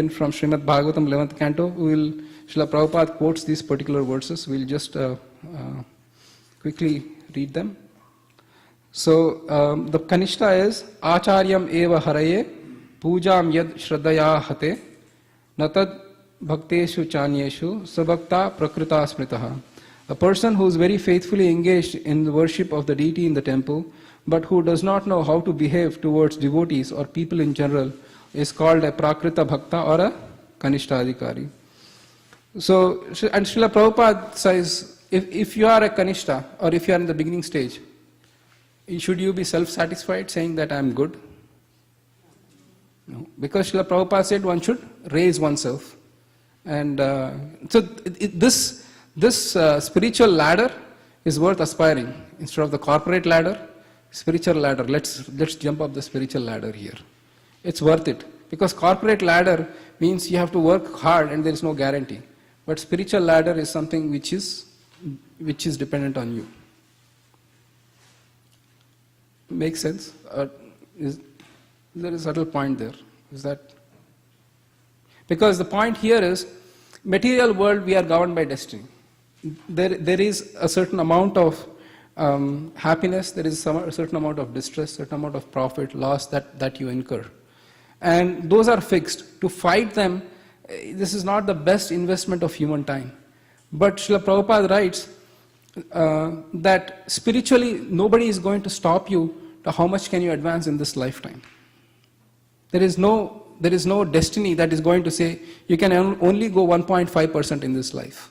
from Srimad Bhagavatam 11th canto, Srila Prabhupada quotes these particular verses. We'll just quickly read them. So, the Kanishta is, Acharyam eva haraye, pujam yad shraddaya hate, natad bhakteshu chanyeshu, sabhakta prakrita smritaha. A person who is very faithfully engaged in the worship of the deity in the temple, but who does not know how to behave towards devotees or people in general, is called a Prakrita Bhakta or a Kanishta Adhikari. So, and Srila Prabhupada says, if you are a Kanishta, or if you are in the beginning stage, should you be self-satisfied saying that I am good? No. Because Srila Prabhupada said one should raise oneself. And this spiritual ladder is worth aspiring. Instead of the corporate ladder, spiritual ladder. Let's jump up the spiritual ladder here. It's worth it. Because corporate ladder means you have to work hard and there is no guarantee. But spiritual ladder is something which is dependent on you. Makes sense? There is a subtle point there. Is that? Because the point here is, material world we are governed by destiny. There is a certain amount of happiness, there is a certain amount of distress, certain amount of profit, loss that you incur. And those are fixed. To fight them, this is not the best investment of human time. But Srila Prabhupada writes that spiritually nobody is going to stop you to how much can you advance in this lifetime. There is no destiny that is going to say you can only go 1.5% in this life.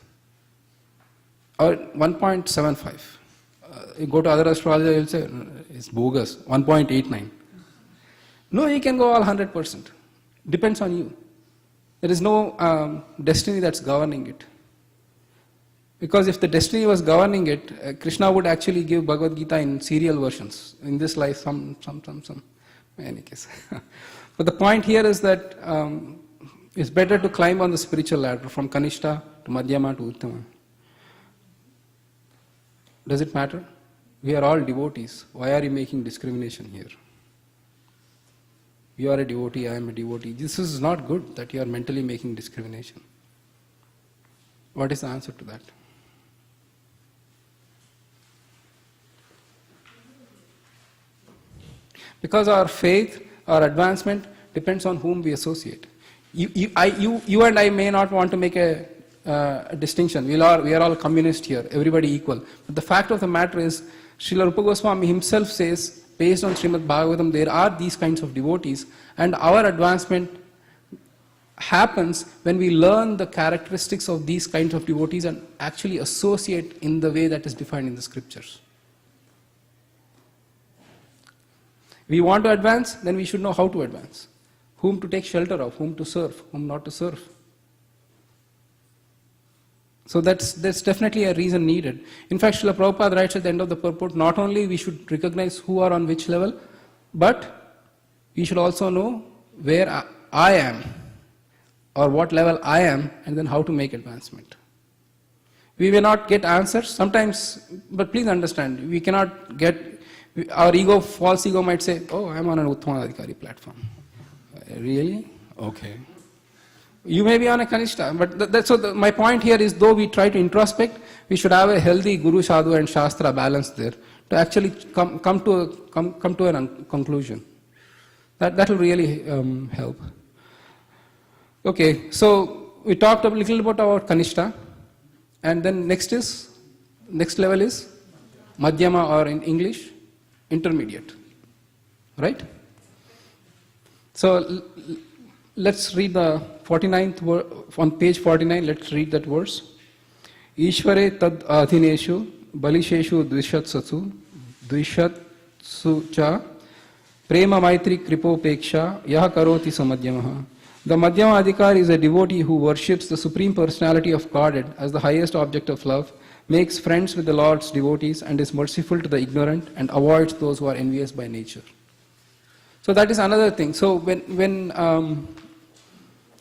Or 1.75. You go to other astrologer, you'll say, it's bogus, 1.89. No, you can go all 100%. Depends on you. There is no destiny that's governing it. Because if the destiny was governing it, Krishna would actually give Bhagavad Gita in serial versions. In this life, some. In any case. But the point here is that it's better to climb on the spiritual ladder from Kanishta to Madhyama to Uttama. Does it matter? We are all devotees. Why are you making discrimination here? You are a devotee, I am a devotee. This is not good that you are mentally making discrimination. What is the answer to that? Because our faith, our advancement depends on whom we associate. You and I may not want to make a distinction. We are all communist here, everybody equal. But the fact of the matter is, Srila Rupa Goswami himself says, based on Srimad Bhagavatam, there are these kinds of devotees, and our advancement happens when we learn the characteristics of these kinds of devotees and actually associate in the way that is defined in the scriptures. We want to advance, then we should know how to advance. Whom to take shelter of, whom to serve, whom not to serve. So that's definitely a reason needed. In fact, Srila Prabhupada writes at the end of the purport, not only we should recognize who are on which level, but we should also know where I am, or what level I am, and then how to make advancement. We may not get answers sometimes, but please understand, we cannot get, our ego, false ego might say, oh, I'm on an Uttama platform. Really? Okay. You may be on a Kanishta, but my point here is, though we try to introspect, we should have a healthy Guru, Sadhu and Shastra balance there to actually come to a conclusion. That will really help. Okay, so we talked a little bit about Kanishta, and then next level is Madhyama, or in English, intermediate. Right? So let's read the 49th on page 49, let's read that verse. Ishvare tad adhineshu balisheshu dvishatsu cha prema maitri kripopeksha yah karoti samadhyamaha. The Madhyama Adhikar is a devotee who worships the Supreme Personality of Godhead as the highest object of love, makes friends with the Lord's devotees, and is merciful to the ignorant and avoids those who are envious by nature. So that is another thing. So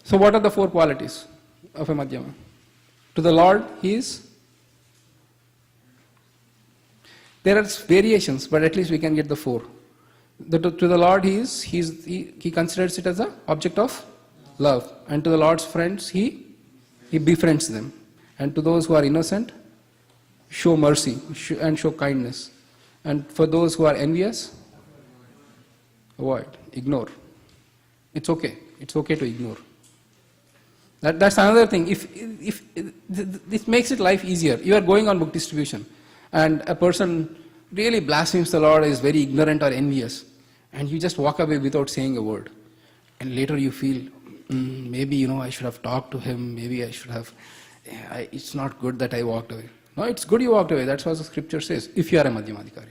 so what are the four qualities of a Madhyama? To the Lord, he is. There are variations, but at least we can get the four. To the Lord, he considers it as an object of love, and to the Lord's friends, he befriends them, and to those who are innocent, show mercy and show kindness, and for those who are envious, avoid, ignore. It's okay to ignore. That's another thing. If this makes it life easier. You are going on book distribution, and a person really blasphemes the Lord, is very ignorant or envious, and you just walk away without saying a word, and later you feel, maybe I should have talked to him. Maybe I should have. It's not good that I walked away. No, it's good you walked away. That's what the scripture says. If you are a Madhyama Adhikari.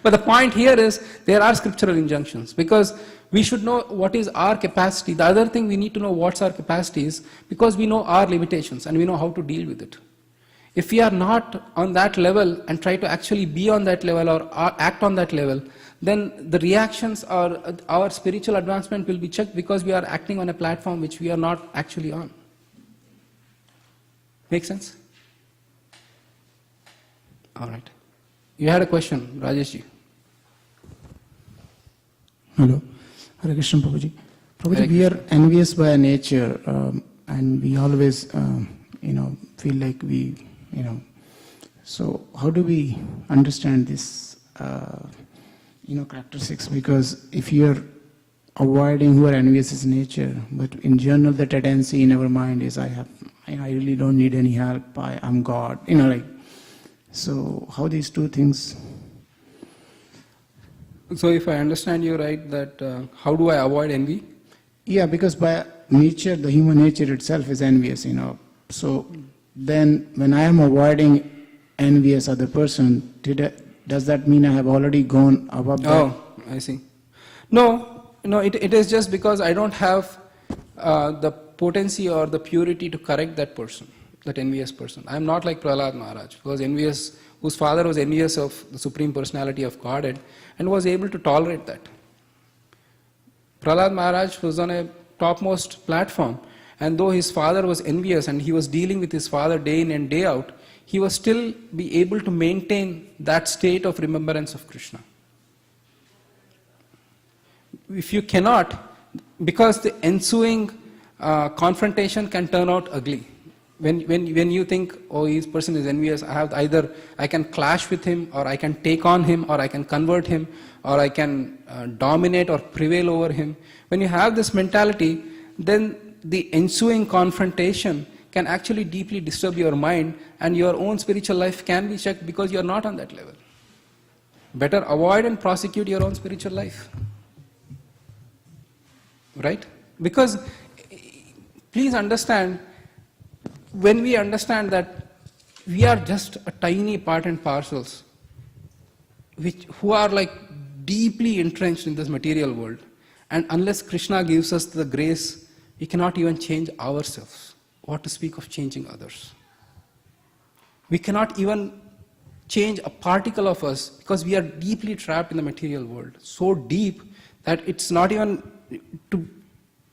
But the point here is, there are scriptural injunctions, because we should know what is our capacity. The other thing, we need to know what's our capacity is, because we know our limitations and we know how to deal with it. If we are not on that level and try to actually be on that level or act on that level, then the reactions or our spiritual advancement will be checked, because we are acting on a platform which we are not actually on. Make sense? All right. You had a question, Rajesh ji. Hello. Hare Krishna Prabhuji. Prabhuji, we are envious by nature, and we always, feel like we, So how do we understand this, characteristics? Because if you are avoiding who are envious is nature, but in general the tendency in our mind is, I really don't need any help. I'm God. So how these two things? So if I understand you right, that how do I avoid envy? Yeah, because by nature, the human nature itself is envious, So then when I am avoiding envious other person, does that mean I have already gone above that? Oh, I see. No, it is just because I don't have the potency or the purity to correct that person, that envious person. I am not like Prahlad Maharaj, whose father was envious of the Supreme Personality of Godhead and was able to tolerate that. Prahlad Maharaj was on a topmost platform, and though his father was envious and he was dealing with his father day in and day out, he was still be able to maintain that state of remembrance of Krishna. If you cannot, because the ensuing confrontation can turn out ugly. When you think, oh, this person is envious, I can clash with him, or I can take on him, or I can convert him, or I can dominate or prevail over him. When you have this mentality, then the ensuing confrontation can actually deeply disturb your mind, and your own spiritual life can be checked because you are not on that level. Better avoid and prosecute your own spiritual life. Right? Because please understand, when we understand that we are just a tiny part and parcels who are like deeply entrenched in this material world, and unless Krishna gives us the grace, we cannot even change ourselves. What to speak of changing others? We cannot even change a particle of us because we are deeply trapped in the material world. So deep that it's not even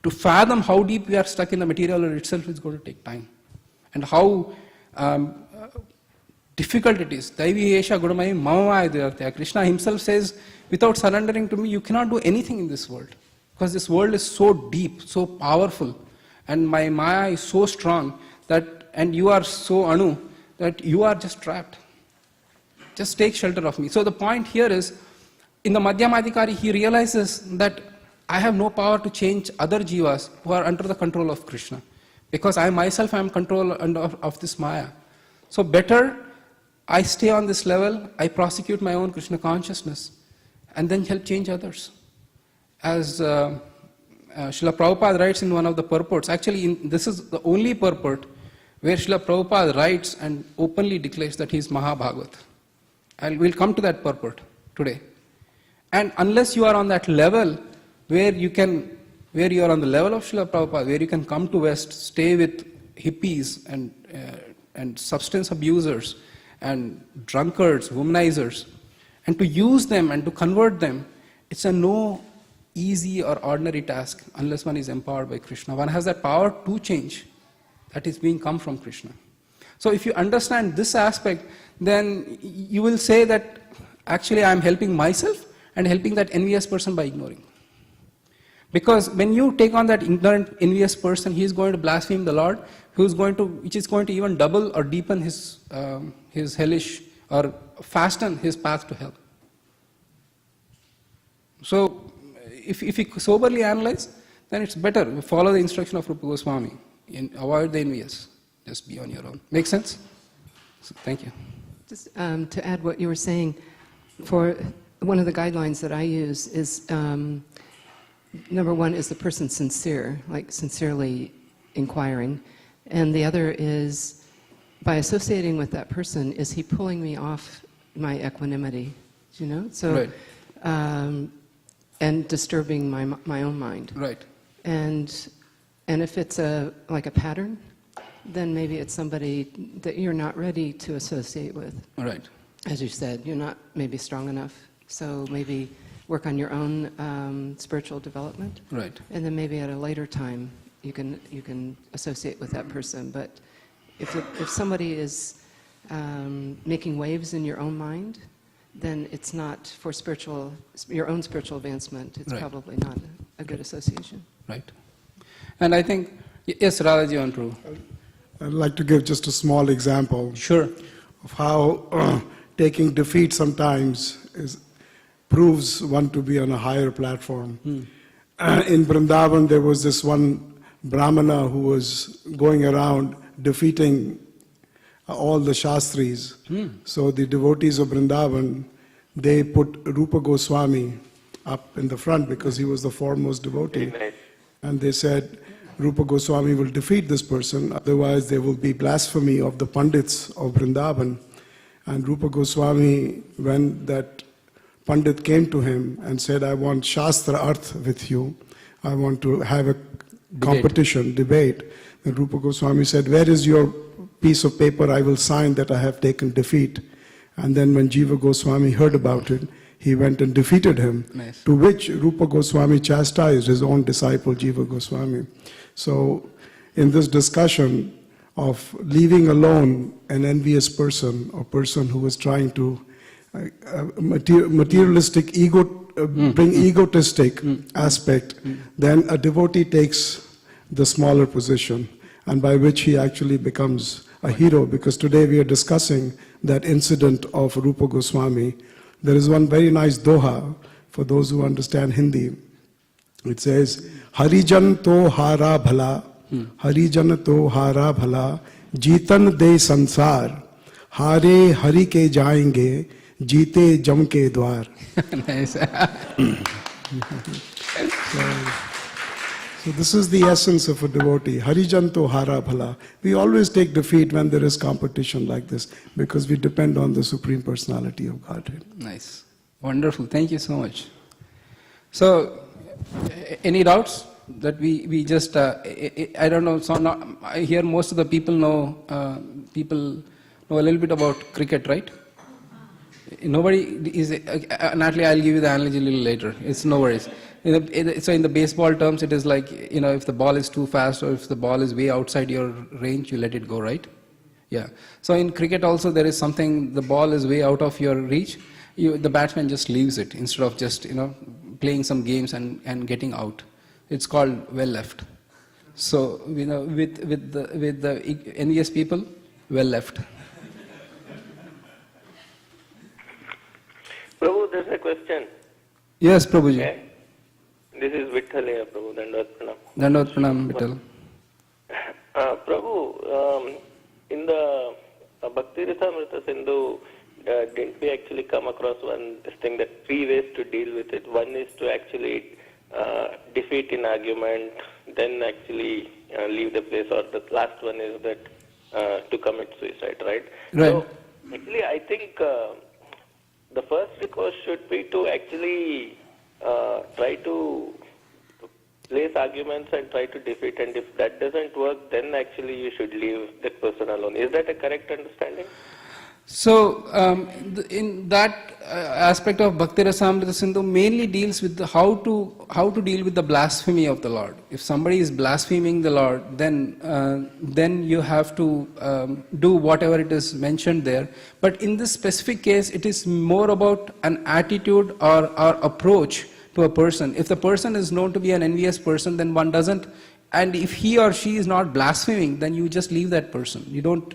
to fathom how deep we are stuck in the material world itself is going to take time. And how difficult it is. Daivi esha gudamai mamamaya devatya. Krishna himself says, without surrendering to me, you cannot do anything in this world. Because this world is so deep, so powerful, and my maya is so strong that, and you are so anu, that you are just trapped. Just take shelter of me. So the point here is, in the Madhyamadikari, he realizes that I have no power to change other jivas who are under the control of Krishna. Because I myself am control of this maya. So better I stay on this level, I prosecute my own Krishna consciousness, and then help change others. As Srila Prabhupada writes in one of the purports, actually this is the only purport where Srila Prabhupada writes and openly declares that he is Mahabhagavat. And we'll come to that purport today. And unless you are on that level where you are on the level of Srila Prabhupada, where you can come to West, stay with hippies and substance abusers and drunkards, womanizers, and to use them and to convert them, it's a no easy or ordinary task unless one is empowered by Krishna. One has that power to change that is being come from Krishna. So if you understand this aspect, then you will say that actually I am helping myself and helping that envious person by ignoring. Because when you take on that ignorant, envious person, he is going to blaspheme the Lord, which is going to even double or deepen his hellish or fasten his path to hell. So if you soberly analyze, then it's better. Follow the instruction of Rupa Goswami. Avoid the envious. Just be on your own. Make sense? So, thank you. Just to add what you were saying, for one of the guidelines that I use is, number one, is the person sincere, like sincerely inquiring? And the other is, by associating with that person, is he pulling me off my equanimity? Do you know? So, right. And disturbing my own mind. Right. And if it's like a pattern, then maybe it's somebody that you're not ready to associate with. Right. As you said, you're not maybe strong enough. So maybe work on your own spiritual development. Right. And then maybe at a later time you can associate with that person. But if somebody is making waves in your own mind, then it's not for your own spiritual advancement. It's right. probably not a good association. Right. And I think, yes, Radhaji on true. I'd like to give just a small example. Sure. Of how taking defeat sometimes proves one to be on a higher platform. In Vrindavan, there was this one Brahmana who was going around defeating all the Shastris. So the devotees of Vrindavan, they put Rupa Goswami up in the front because he was the foremost devotee. And they said, Rupa Goswami will defeat this person, otherwise there will be blasphemy of the Pandits of Vrindavan. And Rupa Goswami, when that Pandit came to him and said, I want Shastra Arth with you, I want to have a competition, debate. Then Rupa Goswami said, where is your piece of paper? I will sign that I have taken defeat. And then when Jiva Goswami heard about it, he went and defeated him. Nice. To which Rupa Goswami chastised his own disciple Jiva Goswami. So in this discussion of leaving alone an envious person or person who is trying to materialistic bring egotistic aspect, then a devotee takes the smaller position, and by which he actually becomes a hero. Because today we are discussing that incident of Rupa Goswami. There is one very nice doha for those who understand Hindi. It says, Harijan to hara bhala, Harijan to hara bhala, Jitan de sansar, Hare Hari ke jayenge, Jite jam ke dwar. Nice. So this is the essence of a devotee. Harijan to hara bhala. We always take defeat when there is competition like this because we depend on the Supreme Personality of Godhead. Nice. Wonderful. Thank you so much. So, any doubts that we just, I don't know, so I hear most of the people know a little bit about cricket, right? Nobody is, Natalie, I'll give you the analogy a little later. It's no worries. So in the baseball terms, it is like, if the ball is too fast or if the ball is way outside your range, you let it go, right? Yeah. So in cricket also there is something, the ball is way out of your reach, the batsman just leaves it instead of just, playing some games and getting out. It's called well left. So, with the envious people, well left. Prabhu, there's a question. Yes, Prabhuji. Okay. This is Vitthal here, Prabhu. Dandavad Pranam. Dandavad Pranam, Vittal. Prabhu, in the Bhakti Rasamrita Sindhu, didn't we actually come across this thing, that 3 ways to deal with it? One is to actually defeat in argument, then actually leave the place, or the last one is that to commit suicide, right? Right. So, actually, I think the first recourse should be to actually try to place arguments and try to defeat, and if that doesn't work, then actually you should leave that person alone. Is that a correct understanding? So, in that aspect of Bhakti Rasamrita Sindhu mainly deals with how to deal with the blasphemy of the Lord. If somebody is blaspheming the Lord, then you have to do whatever it is mentioned there. But in this specific case, it is more about an attitude or approach to a person. If the person is known to be an envious person, then one doesn't, and if he or she is not blaspheming, then you just leave that person. You don't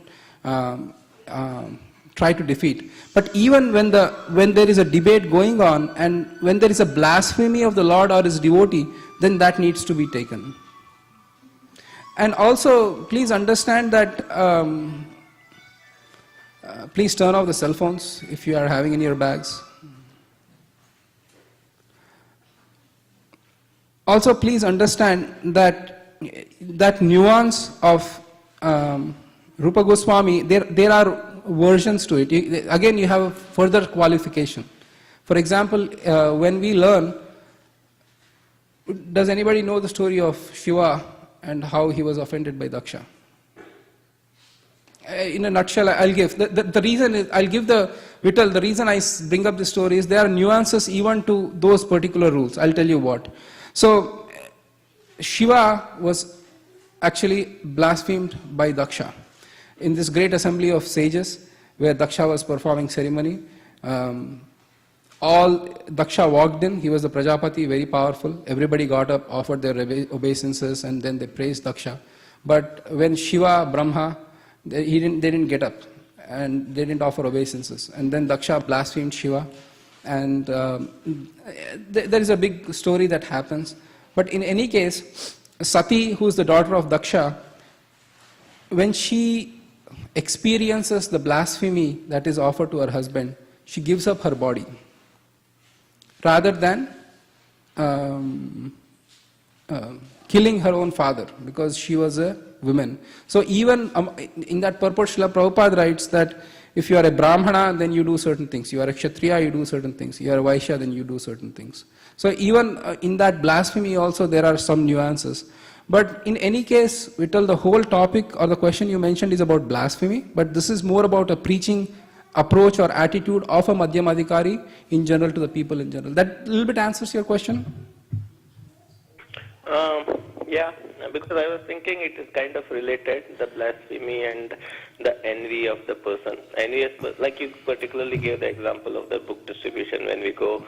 try to defeat. But even when there is a debate going on, and when there is a blasphemy of the Lord or his devotee, then that needs to be taken. And also, please understand that, please turn off the cell phones if you are having in your bags. Also, please understand that nuance of Rupa Goswami, there are versions to it. Again, you have a further qualification. For example, when we learn, does anybody know the story of Shiva and how he was offended by Daksha? In a nutshell, I'll give. The reason is, I'll give the Vittal, the reason I bring up this story is there are nuances even to those particular rules. I'll tell you what. So, Shiva was actually blasphemed by Daksha. In this great assembly of sages, where Daksha was performing ceremony, Daksha walked in, he was the Prajapati, very powerful. Everybody got up, offered their obeisances, and then they praised Daksha. But when Shiva, Brahma, they didn't get up, and they didn't offer obeisances. And then Daksha blasphemed Shiva, and there is a big story that happens. But in any case, Sati, who is the daughter of Daksha, when she experiences the blasphemy that is offered to her husband, she gives up her body rather than killing her own father, because she was a woman. So even in that purport, Srila Prabhupada writes that if you are a Brahmana, then you do certain things. You are a Kshatriya, you do certain things. You are a Vaishya, then you do certain things. So even in that blasphemy also there are some nuances. But in any case, Vittal, the whole topic or the question you mentioned is about blasphemy, but this is more about a preaching approach or attitude of a Madhyamadhikari in general to the people in general. That little bit answers your question? Yeah, because I was thinking it is kind of related, the blasphemy and the envy of the person. Envious person, like you particularly gave the example of the book distribution when we go,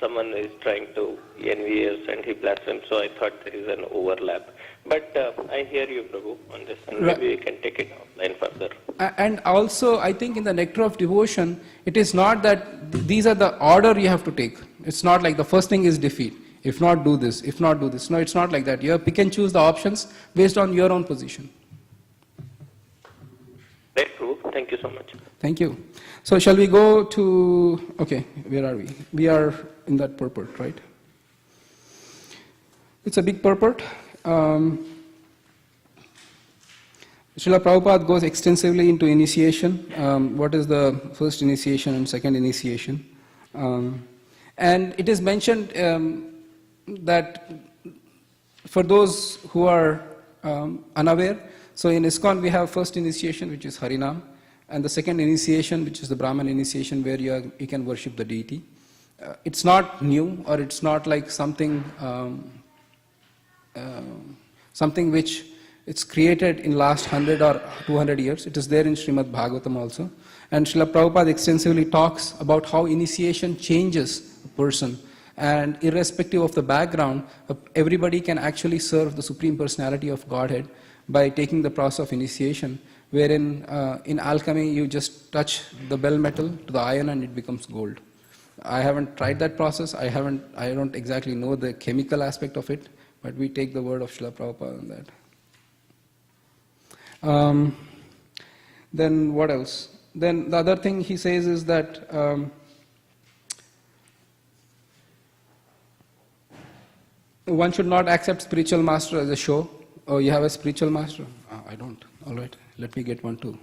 someone is trying to envy us and he blasphemes, so I thought there is an overlap. But I hear you, Prabhu, on this, and maybe we can take it offline further. And also, I think in the nectar of devotion, it is not that these are the order you have to take. It's not like the first thing is defeat. If not, do this. If not, do this. No, it's not like that. You pick and choose the options based on your own position. Right, Prabhu. Thank you so much. Thank you. So shall we go to, okay, where are we? We are in that purport, right? It's a big purport. Srila Prabhupada goes extensively into initiation. What is the first initiation and second initiation? And it is mentioned that for those who are unaware, so in ISKCON we have first initiation, which is Harinam, and the second initiation, which is the Brahman initiation, where you can worship the deity. it's not new, or it's not like something something which it's created in last 100 or 200 years. It is there in Srimad Bhagavatam also. And Srila Prabhupada extensively talks about how initiation changes a person. And irrespective of the background, everybody can actually serve the Supreme Personality of Godhead by taking the process of initiation, wherein in alchemy you just touch the bell metal to the iron and it becomes gold. I haven't tried that process. I don't exactly know the chemical aspect of it, but we take the word of Srila Prabhupada on that. Then what else? Then the other thing he says is that one should not accept spiritual master as a show. Oh, you have a spiritual master? I don't. All right, let me get one too.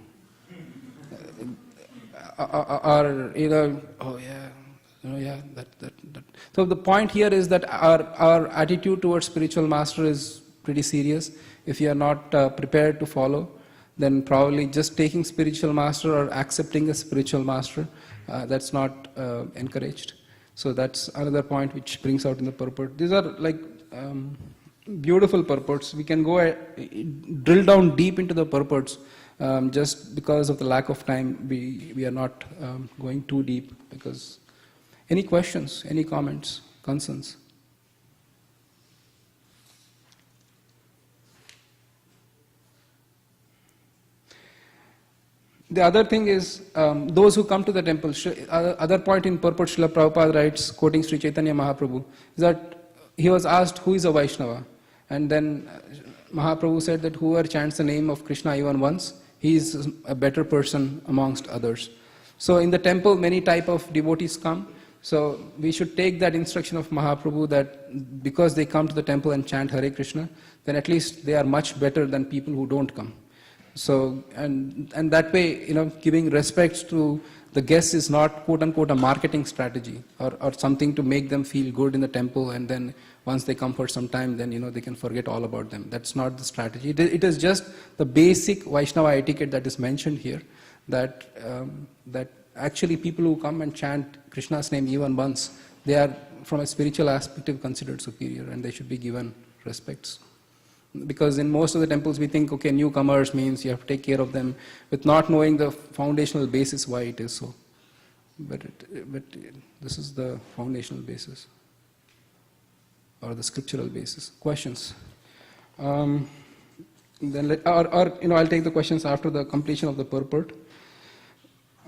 Or either, oh yeah. That. So the point here is that our attitude towards spiritual master is pretty serious. If you are not prepared to follow, then probably just taking spiritual master or accepting a spiritual master, that's not encouraged. So that's another point which brings out in the purport. These are like beautiful purports. We can go drill down deep into the purports. Just because of the lack of time, we are not going too deep. Because any questions, any comments, concerns? The other thing is, those who come to the temple, other point in purport Srila Prabhupada writes, quoting Sri Chaitanya Mahaprabhu, is that he was asked, who is a Vaishnava? And then Mahaprabhu said that whoever chants the name of Krishna even once, he is a better person amongst others. So in the temple, many type of devotees come. So we should take that instruction of Mahaprabhu that because they come to the temple and chant Hare Krishna, then at least they are much better than people who don't come. So, and that way, giving respect to the guests is not quote unquote a marketing strategy or something to make them feel good in the temple, and then once they come for some time, then they can forget all about them. That's not the strategy. It is just the basic Vaishnava etiquette that is mentioned here, that actually people who come and chant Krishna's name even once, they are from a spiritual aspect considered superior, and they should be given respects. Because in most of the temples we think, okay, newcomers means you have to take care of them, with not knowing the foundational basis why it is so. But this is the foundational basis, or the scriptural basis. Questions? Then I'll take the questions after the completion of the purport.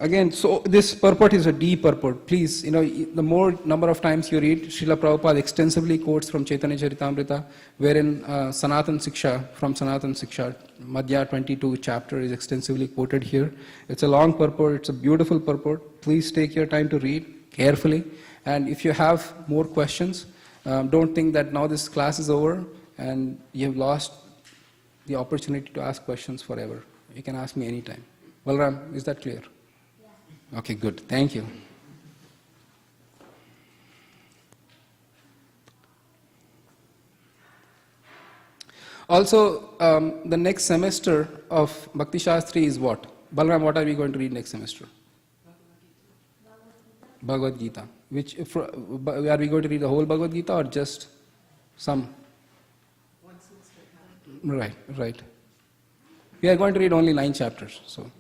Again, so this purport is a deep purport. Please, the more number of times you read, Srila Prabhupada extensively quotes from Chaitanya Charitamrita, wherein Sanatan Siksha, from Sanatan Siksha, Madhya 22 chapter is extensively quoted here. It's a long purport, it's a beautiful purport. Please take your time to read carefully. And if you have more questions, don't think that now this class is over and you have lost the opportunity to ask questions forever. You can ask me anytime. Balram, is that clear? Okay, good. Thank you. Also, the next semester of Bhakti Sastri is what? Balram, what are we going to read next semester? Bhagavad Gita. Are we going to read the whole Bhagavad Gita or just some? Right. We are going to read only 9 chapters. So.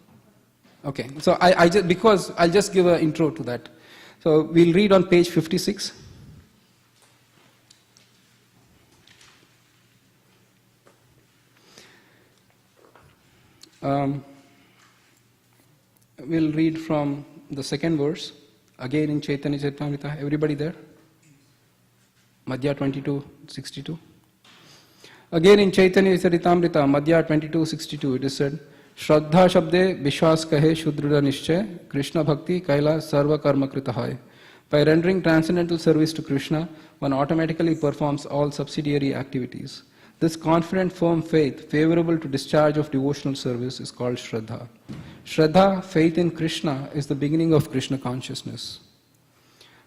Okay, so I'll just give an intro to that. So we'll read on page 56. We'll read from the second verse, again in Chaitanya Charitamrita. Everybody there? Madhya 22:62. Again in Chaitanya Charitamrita, Madhya 22:62, it is said, Shraddha Shabde Vishwas Kahe Shudrida Nishchay Krishna Bhakti Kaila Sarva Karma Krita Hai. By rendering transcendental service to Krishna, one automatically performs all subsidiary activities. This confident, firm faith, favorable to discharge of devotional service, is called Shraddha. Shraddha, faith in Krishna, is the beginning of Krishna consciousness.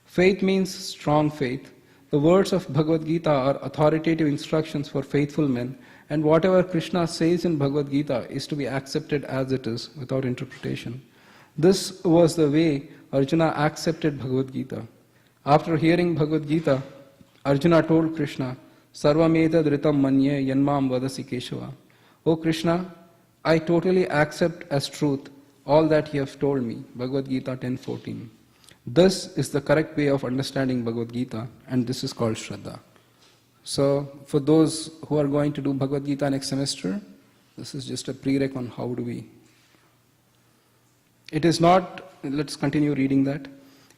Faith means strong faith. The words of Bhagavad Gita are authoritative instructions for faithful men, and whatever Krishna says in Bhagavad Gita is to be accepted as it is, without interpretation. This was the way Arjuna accepted Bhagavad Gita. After hearing Bhagavad Gita, Arjuna told Krishna, Sarvameta dhritam manye yanmam vadasi Keshava. O Krishna, I totally accept as truth all that you have told me. Bhagavad Gita 10:14. This is the correct way of understanding Bhagavad Gita, and this is called Shraddha. So, for those who are going to do Bhagavad Gita next semester, this is just a prereq on how do we. It is not, let's continue reading that.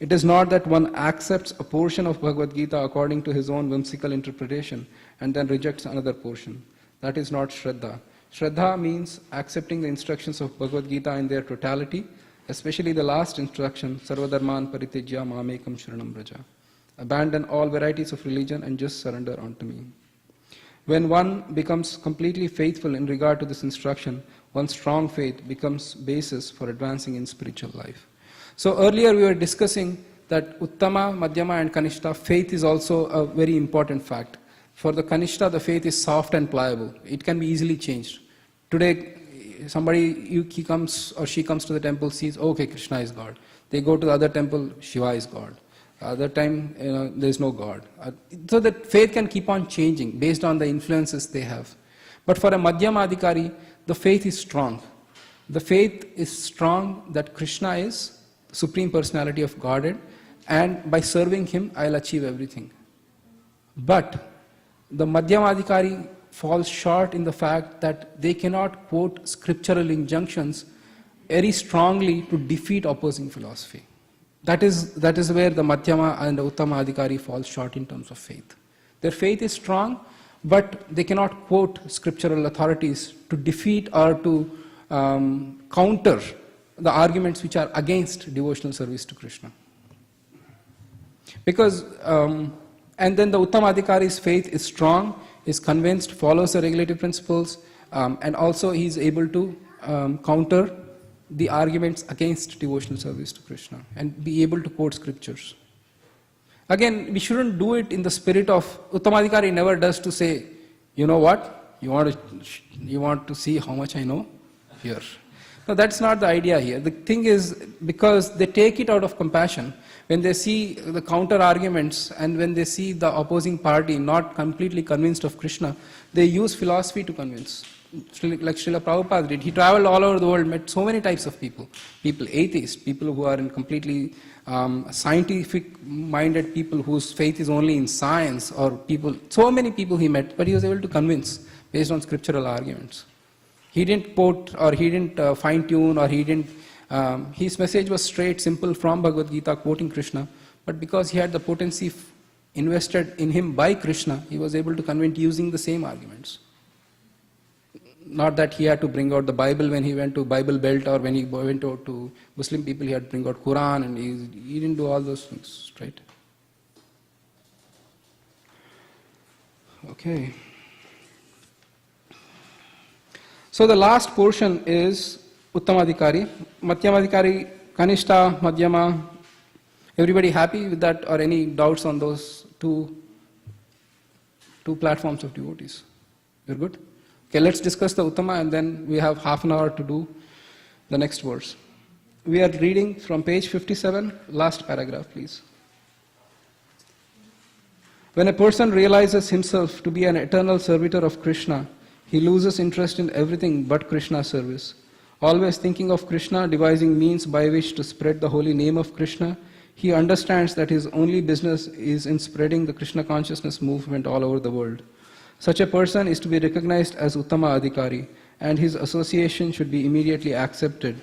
It is not that one accepts a portion of Bhagavad Gita according to his own whimsical interpretation and then rejects another portion. That is not Shraddha. Shraddha means accepting the instructions of Bhagavad Gita in their totality, especially the last instruction, Sarvadharman paritijya mamekam sharanam braja. Abandon all varieties of religion and just surrender unto me. When one becomes completely faithful in regard to this instruction, one's strong faith becomes basis for advancing in spiritual life. So earlier we were discussing that Uttama, Madhyama and Kanishta, faith is also a very important fact. For the Kanishta, the faith is soft and pliable. It can be easily changed. Today, he comes or she comes to the temple, sees, okay, Krishna is God. They go to the other temple, Shiva is God. Other time, there is no God. So that faith can keep on changing based on the influences they have. But for a Madhyama Adhikari, the faith is strong. The faith is strong that Krishna is Supreme Personality of Godhead, and by serving Him, I'll achieve everything. But the Madhyama Adhikari falls short in the fact that they cannot quote scriptural injunctions very strongly to defeat opposing philosophy. That is where the Madhyama and the Uttama Adhikari falls short in terms of faith. Their faith is strong, but they cannot quote scriptural authorities to defeat or to counter the arguments which are against devotional service to Krishna. Because, and then the Uttama Adhikari's faith is strong, is convinced, follows the regulative principles, and also he is able to counter the arguments against devotional service to Krishna and be able to quote scriptures. Again, we shouldn't do it in the spirit of, Uttama Adhikari never does to say, you know what, you want to see how much I know? Here. No, that's not the idea here. The thing is, because they take it out of compassion, when they see the counter arguments and when they see the opposing party not completely convinced of Krishna, they use philosophy to convince. Like Srila Prabhupada did. He traveled all over the world, met so many types of people. People, atheists, people who are in completely scientific-minded people whose faith is only in science, or people, so many people he met, but he was able to convince based on scriptural arguments. He didn't quote, or he didn't fine-tune, or he didn't, his message was straight, simple from Bhagavad Gita, quoting Krishna, but because he had the potency invested in him by Krishna, he was able to convince using the same arguments. Not that he had to bring out the Bible when he went to Bible Belt, or when he went out to Muslim people, he had to bring out Quran, and he didn't do all those things, right? Okay. So the last portion is Uttamadhikari, Madhyamadhikari, Kanishta, Madhyama. Everybody happy with that, or any doubts on those two platforms of devotees? You're good? Okay, let's discuss the Uttama, and then we have half an hour to do the next verse. We are reading from page 57, last paragraph, please. When a person realizes himself to be an eternal servitor of Krishna, he loses interest in everything but Krishna's service. Always thinking of Krishna, devising means by which to spread the holy name of Krishna, he understands that his only business is in spreading the Krishna consciousness movement all over the world. Such a person is to be recognized as Uttama Adhikari, and his association should be immediately accepted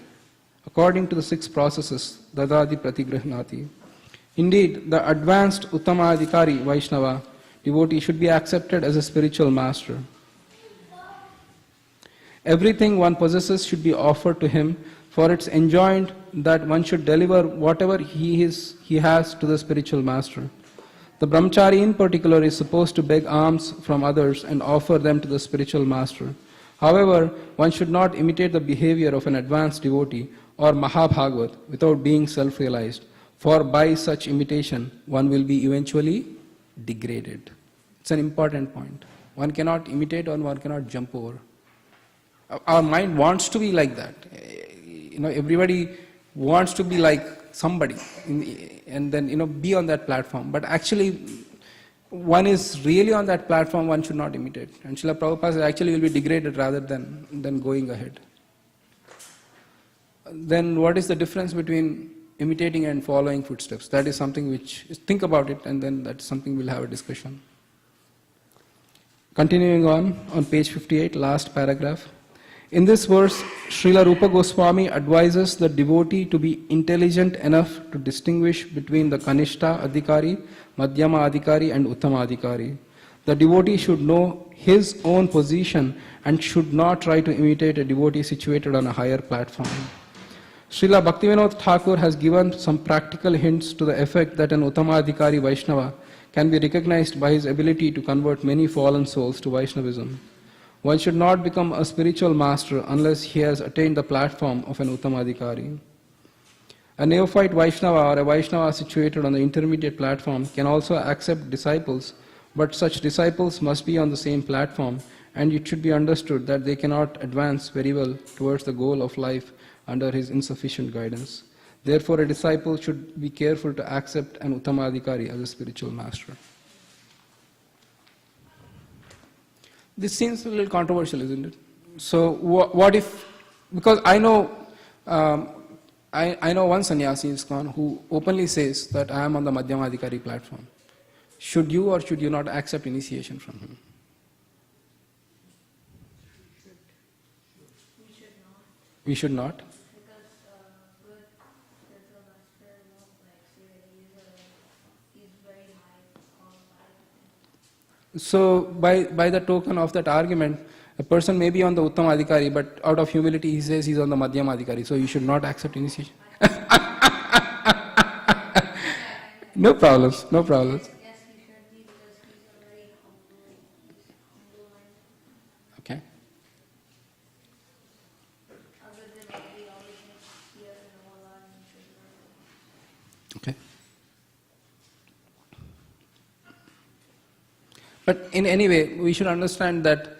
according to the 6 processes, Dadadi Pratigrahnati. Indeed, the advanced Uttama Adhikari, Vaishnava, devotee, should be accepted as a spiritual master. Everything one possesses should be offered to him, for it's enjoined that one should deliver whatever he has to the spiritual master. The brahmachari in particular is supposed to beg alms from others and offer them to the spiritual master. However, one should not imitate the behavior of an advanced devotee or Mahabhagavat without being self-realized, for by such imitation one will be eventually degraded. It's an important point. One cannot imitate, or one cannot jump over. Our mind wants to be like that. Everybody wants to be like somebody, and then be on that platform. But actually, one is really on that platform, one should not imitate. And Srila Prabhupada says actually will be degraded rather than going ahead. Then what is the difference between imitating and following footsteps? That is something which, think about it, and then that's something we'll have a discussion. Continuing on page 58, last paragraph. In this verse, Srila Rupa Goswami advises the devotee to be intelligent enough to distinguish between the Kanishta Adhikari, Madhyama Adhikari and Uttama Adhikari. The devotee should know his own position and should not try to imitate a devotee situated on a higher platform. Srila Bhaktivinoda Thakur has given some practical hints to the effect that an Uttama Adhikari Vaishnava can be recognized by his ability to convert many fallen souls to Vaishnavism. One should not become a spiritual master unless he has attained the platform of an Uttama Adhikari. A neophyte Vaishnava or a Vaishnava situated on the intermediate platform can also accept disciples, but such disciples must be on the same platform, and it should be understood that they cannot advance very well towards the goal of life under his insufficient guidance. Therefore, a disciple should be careful to accept an Uttama Adhikari as a spiritual master. This seems a little controversial, isn't it? So, what if, because I know one sannyasi in ISKCON who openly says that I am on the Madhyama Adhikari platform. Should you or should you not accept initiation from him? We should not. So, by the token of that argument, a person may be on the Uttama Adhikari, but out of humility he says he's on the Madhyama Adhikari, so you should not accept initiation. No problems, no problems. Yes, he should be because he's a very humble mind. Okay. Other than what we always hear in all our nations. Okay. But in any way, we should understand that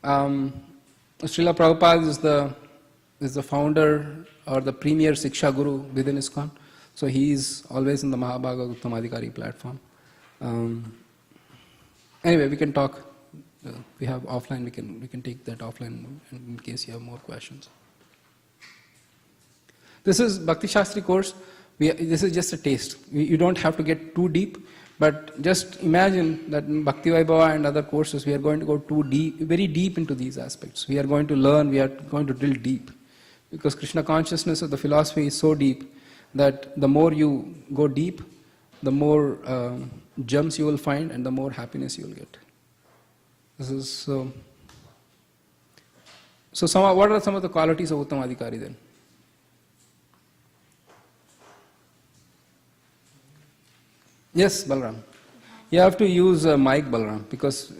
Srila Prabhupada is the founder or the premier Siksha Guru within ISKCON. So he is always in the Mahabhaga Uttama Adhikari platform. Anyway, we can talk. We have offline. We can take that offline in case you have more questions. This is Bhakti Sastri course. This is just a taste. You don't have to get too deep. But just imagine that in Bhakti Vaibhava and other courses, we are going to go very deep into these aspects. We are going to learn, we are going to drill deep. Because Krishna consciousness of the philosophy is so deep that the more you go deep, the more gems you will find and the more happiness you will get. This is so. So what are some of the qualities of Uttama Adhikari then? Yes, Balram. You have to use a mic, Balram, because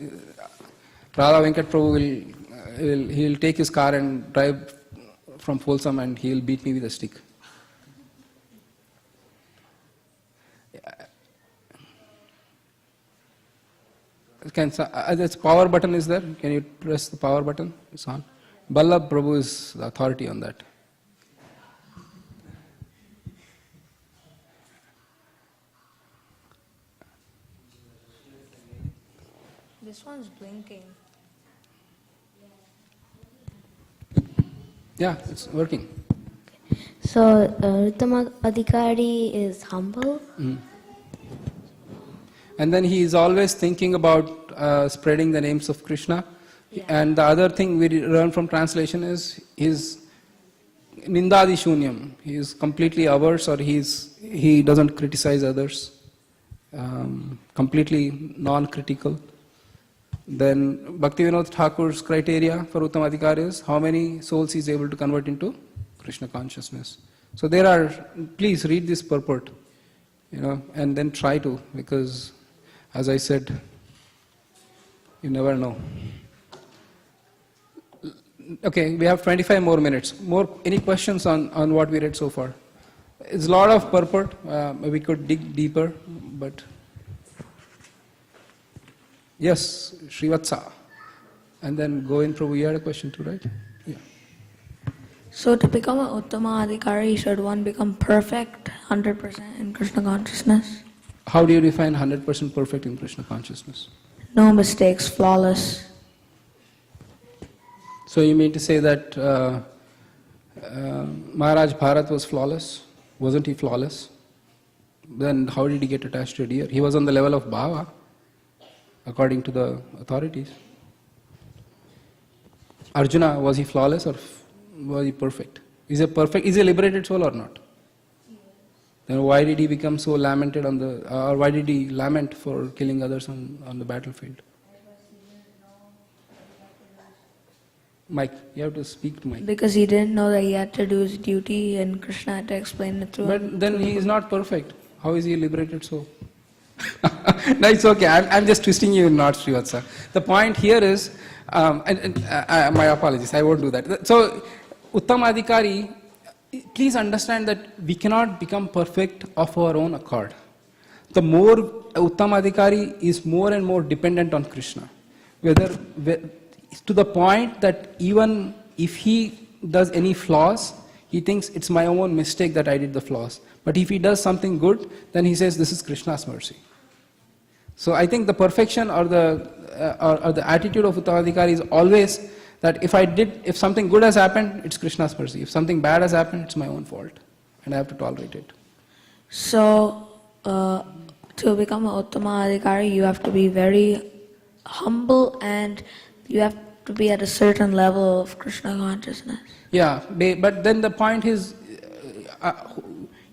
Radha Venkat Prabhu he'll take his car and drive from Folsom and he'll beat me with a stick. This power button is there. Can you press the power button? It's on. Ballabh Prabhu is the authority on that. This one's blinking. Yeah, it's working. So, Uttama Adhikari is humble. And then he is always thinking about spreading the names of Krishna. Yeah. And the other thing we learn from translation is nindadi shunyam. He is completely averse, or he doesn't criticize others. Completely non-critical. Then Bhaktivinoda Thakur's criteria for Uttama Adhikari is how many souls he is able to convert into Krishna consciousness. So there are, please read this purport, and then try to, because as I said, you never know. Okay, we have 25 more minutes. Any questions on what we read so far? It's a lot of purport. We could dig deeper, but yes, Srivatsa. And then Govind Prabhu, you had a question too, right? Yeah. So to become an Uttama Adhikari, should one become perfect, 100% in Krishna consciousness? How do you define 100% perfect in Krishna consciousness? No mistakes, flawless. So you mean to say that Maharaj Bharat was flawless? Wasn't he flawless? Then how did he get attached to a deer? He was on the level of bhava, according to the authorities. Arjuna, was he flawless or was he perfect? Is he a liberated soul or not? Then why did he become so lamented or why did he lament for killing others on the battlefield? Mike, you have to speak to Mike. Because he didn't know that he had to do his duty and Krishna had to explain it to him. But then he is not perfect. How is he a liberated soul? No, it's okay. I'm just twisting you in knots, Srivasa. The point here is, my apologies, I won't do that. So, Uttam Adhikari, please understand that we cannot become perfect of our own accord. The more Uttam Adhikari is more and more dependent on Krishna. To the point that even if he does any flaws, he thinks it's my own mistake that I did the flaws. But if he does something good, then he says this is Krishna's mercy. So I think the perfection or the attitude of Uttama is always that if something good has happened, it's Krishna's mercy. If something bad has happened, it's my own fault, and I have to tolerate it. So, to become an Uttama Adhikari, you have to be very humble and you have to be at a certain level of Krishna consciousness. Yeah, but then the point is,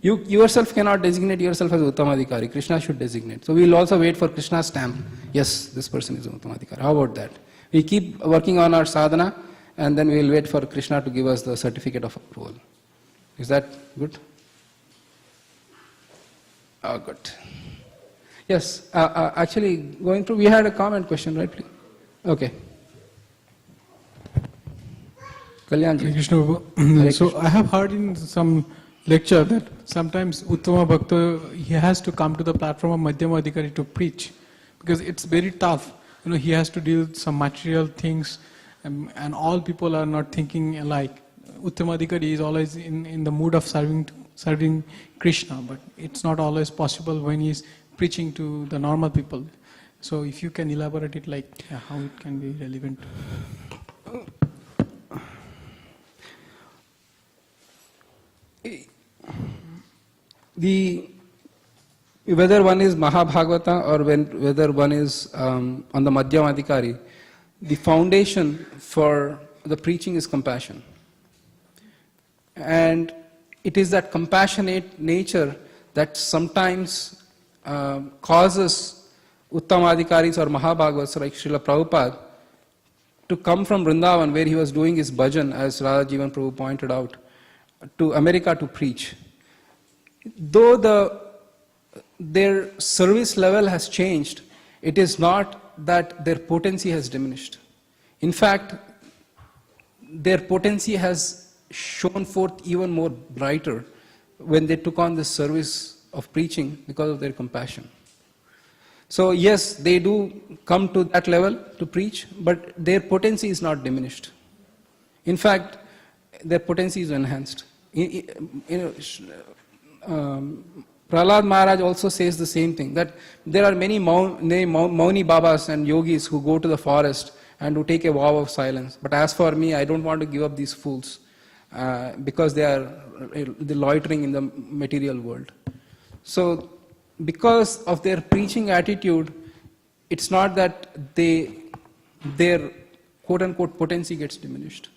you yourself cannot designate yourself as Uttama Adhikari. Krishna should designate. So we will also wait for Krishna's stamp. Yes, this person is Uttama Adhikari. How about that? We keep working on our sadhana and then we will wait for Krishna to give us the certificate of approval. Is that good? Oh, good. Yes, actually going through, we had a comment question, right? Okay. Kalyanji. Krishna Prabhu. So I have heard in some lecture that sometimes Uttama Bhakta, he has to come to the platform of Madhyama Adhikari to preach because it's very tough. He has to deal with some material things and all people are not thinking alike. Uttama Adhikari is always in the mood of serving Krishna, but it's not always possible when he is preaching to the normal people. So if you can elaborate it how it can be relevant. Whether one is Mahabhagavata or whether one is on the Madhyama Adhikari, the foundation for the preaching is compassion. And it is that compassionate nature that sometimes causes Uttama Adhikaris or Mahabhagavats like Srila Prabhupada to come from Vrindavan where he was doing his bhajan, as Radha Jivan Prabhu pointed out, to America to preach. Though their service level has changed, it is not that their potency has diminished. In fact, their potency has shone forth even more brighter when they took on this service of preaching because of their compassion. So yes, they do come to that level to preach, but their potency is not diminished. In fact, their potency is enhanced. Prahlad Maharaj also says the same thing, that there are many Mauni Babas and yogis who go to the forest and who take a vow of silence. But as for me, I don't want to give up these fools because they're loitering in the material world. So, because of their preaching attitude, it's not that their quote-unquote potency gets diminished.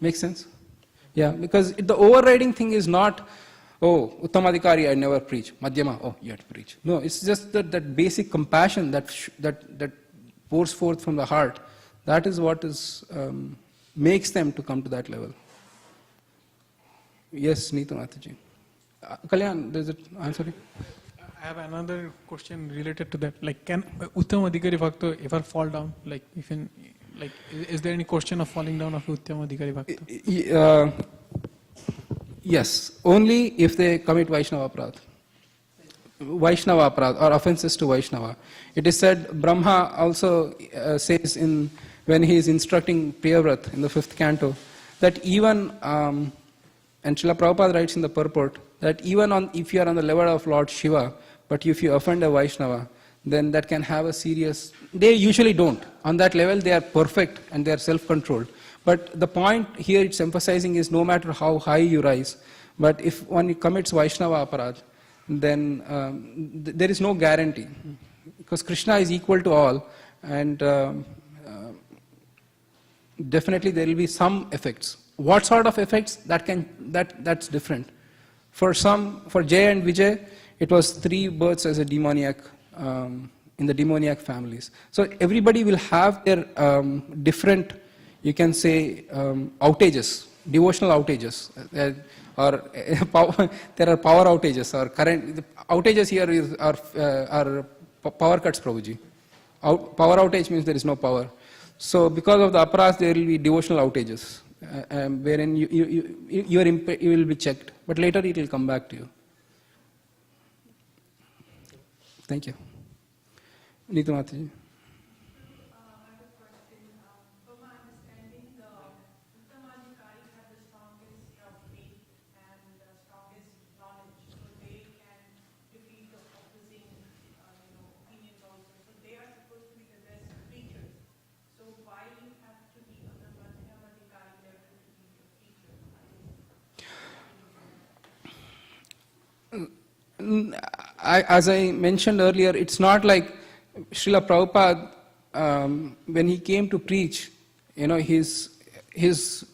Make sense? Yeah, because the overriding thing is not, oh, Uttama Adhikari, I never preach. Madhyama, oh, you have to preach. No, it's just that basic compassion that pours forth from the heart. That is what makes them to come to that level. Yes, Neetu Mataji. Kalyan, does it answer it? I have another question related to that. Can Uttama Adhikari Bhakta ever fall down? Is there any question of falling down of Uttama Adhikari Bhakta? Yes, only if they commit Vaishnava Aparadha. Vaishnava Aparadha or offenses to Vaishnava. It is said, Brahma also says when he is instructing Priyavrat in the 5th canto, that even, and Srila Prabhupada writes in the purport, that even if you are on the level of Lord Shiva, but if you offend a Vaishnava, then that can have a serious, they usually don't. On that level they are perfect and they are self-controlled. But the point here it's emphasizing is no matter how high you rise, but if one commits Vaishnava aparadh, then there is no guarantee. Because Krishna is equal to all, and definitely there will be some effects. What sort of effects? That's different. For Jay and Vijay, it was 3 births as a demoniac, in the demoniac families. So everybody will have their different, you can say, outages, devotional outages, or there are power outages, or current outages here are power cuts, Prabhuji. Power outage means there is no power. So because of the aparas, there will be devotional outages, wherein you will be checked, but later it will come back to you. Thank you. Neetu Mataji. As I mentioned earlier, it's not like Srila Prabhupada, when he came to preach, his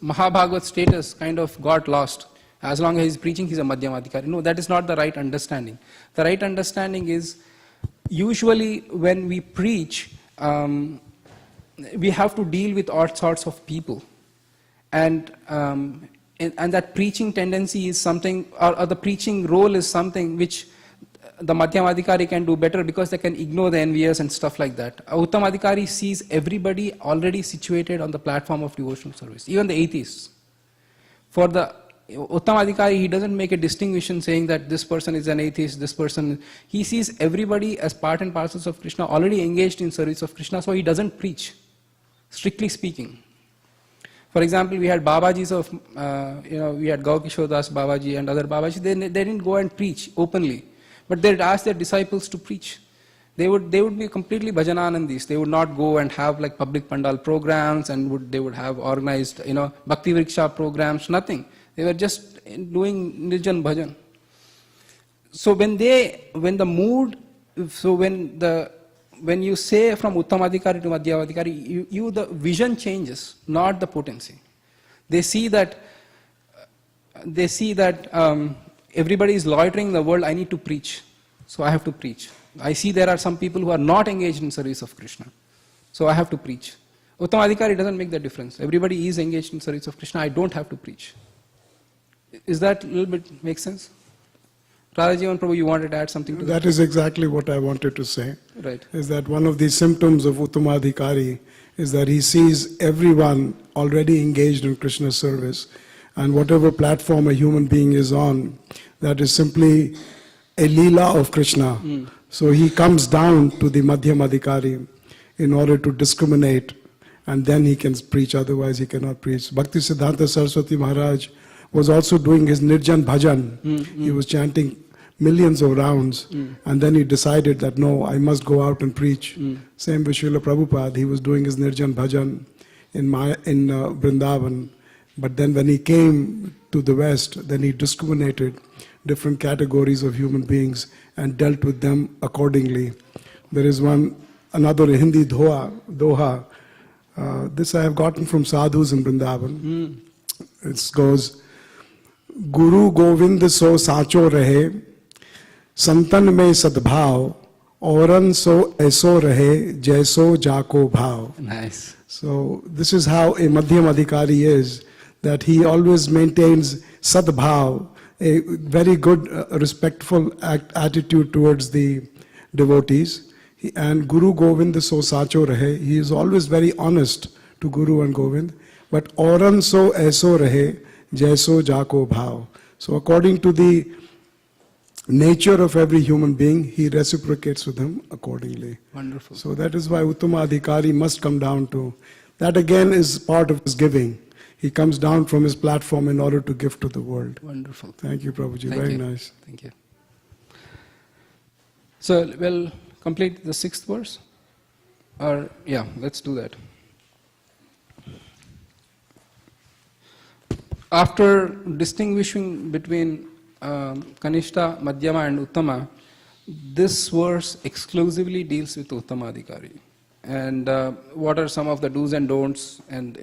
Mahabhagavad status kind of got lost. As long as he's preaching, he's a Madhyamadhikari. No, that is not the right understanding. The right understanding is, usually when we preach, we have to deal with all sorts of people. And that preaching tendency is something, or the preaching role is something which the Madhyamadhikari can do better because they can ignore the envious and stuff like that. Uttamadhikari sees everybody already situated on the platform of devotional service, even the atheists. For the Uttamadhikari, he doesn't make a distinction saying that this person is an atheist, this person, he sees everybody as part and parcels of Krishna, already engaged in service of Krishna, so he doesn't preach, strictly speaking. For example, we had Babajis of, we had Gaukishore Das Babaji and other Babajis, they didn't go and preach openly, but they'd ask their disciples to preach. They would be completely bhajananandis. They would not go and have like public pandal programs, and they would have organized, Bhakti Vriksha programs, nothing. They were just doing Nirjan Bhajan. So when you say from Uttamadhikari to Madhyamadhikari, the vision changes, not the potency. They see that everybody is loitering in the world, I need to preach, so I have to preach. I see there are some people who are not engaged in service of Krishna, so I have to preach. Uttamadhikari doesn't make that difference. Everybody is engaged in service of Krishna, I don't have to preach. Is that a little bit make sense? Radhajivan Prabhu, you wanted to add something to that? That is exactly what I wanted to say. Right. Is that one of the symptoms of Uttamadhikari is that he sees everyone already engaged in Krishna service, and whatever platform a human being is on, that is simply a leela of Krishna. So he comes down to the Madhyamadhikari in order to discriminate, and then he can preach, otherwise he cannot preach. Bhakti Siddhanta Saraswati Maharaj was also doing his Nirjan Bhajan. He was chanting millions of rounds, and then he decided that no, I must go out and preach. Same with Srila Prabhupada, he was doing his Nirjan Bhajan in Vrindavan, but then when he came to the West, then he discriminated different categories of human beings and dealt with them accordingly. There is another Hindi doha, this I have gotten from sadhus in Vrindavan. It goes, Guru Govind so sacho rahe, santan mein sadbhav, auran so aso rahe, jaiso jako bhav. Nice. So this is how a Madhyamadhikari is, that he always maintains sadbhav, a very good, respectful attitude towards the devotees. And Guru Govind so sacho rahe, he is always very honest to Guru and Govind. But auran so aso rahe, jaiso jako bhav. So according to the nature of every human being, he reciprocates with him accordingly. Wonderful. So that is why Uttama Adhikari must come down to. That again is part of his giving. he comes down from his platform in order to give to the world. Wonderful. Thank you, Prabhuji. Thank Very you. nice. Thank you. So we'll complete the 6th verse? Or, yeah, let's do that. After distinguishing between Kanishta, Madhyama and Uttama, this verse exclusively deals with Uttamadhikari. And what are some of the do's and don'ts, and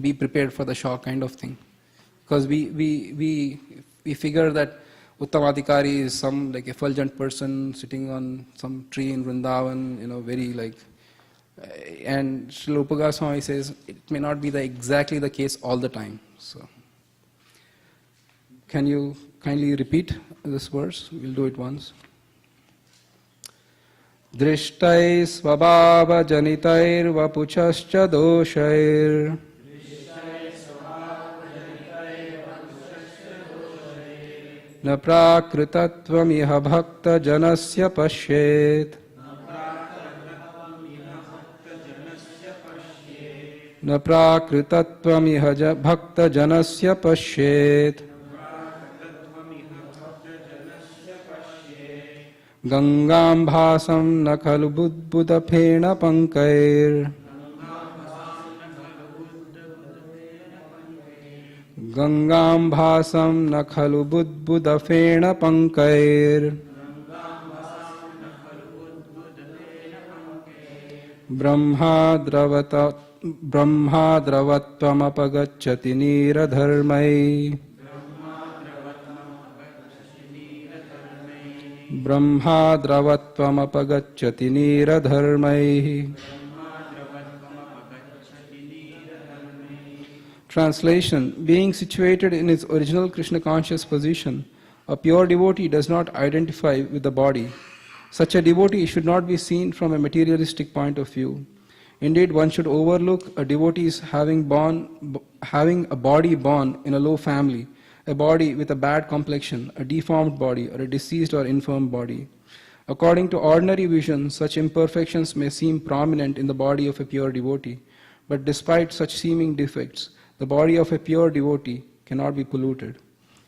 be prepared for the shock kind of thing. Because we figure that Uttamadhikari is some like effulgent person sitting on some tree in Vrindavan, very like, and Srila Rupa Goswami says it may not be exactly the case all the time. So, can you kindly repeat this verse? We'll do it once. Drishtai svabhava janitair vapuchascha doshair na prakritatvam iha bhakta janasya pashyet na prakritatvam iha bhakta janasya pashyet Gangam bhasam na khalu budbuddha phena pankair Gangam bhasam na khalu budbuddha phena pankair Brahma dravatvam apagacchati niradharmai Brahma dravatvam apagacchati niradharmaihi. Translation: Being situated in its original Krishna conscious position, a pure devotee does not identify with the body. Such a devotee should not be seen from a materialistic point of view. Indeed, one should overlook a devotee's having a body born in a low family, a body with a bad complexion, a deformed body, or a diseased or infirm body. According to ordinary vision, such imperfections may seem prominent in the body of a pure devotee, but despite such seeming defects, the body of a pure devotee cannot be polluted.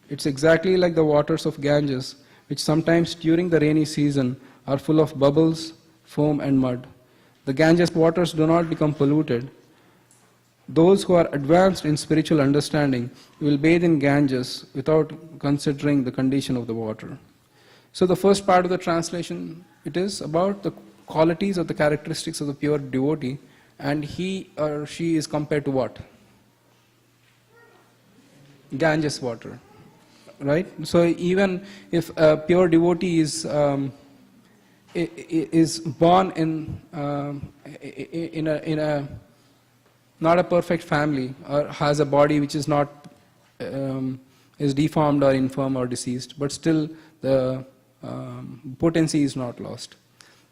It's exactly like the waters of Ganges, which sometimes during the rainy season are full of bubbles, foam and mud. The Ganges waters do not become polluted. Those who are advanced in spiritual understanding will bathe in Ganges without considering the condition of the water. So the first part of the translation, it is about the qualities or the characteristics of the pure devotee, and he or she is compared to what? Ganges water, right? So even if a pure devotee is born in a not a perfect family, or has a body which is not is deformed or infirm or diseased, but still the potency is not lost.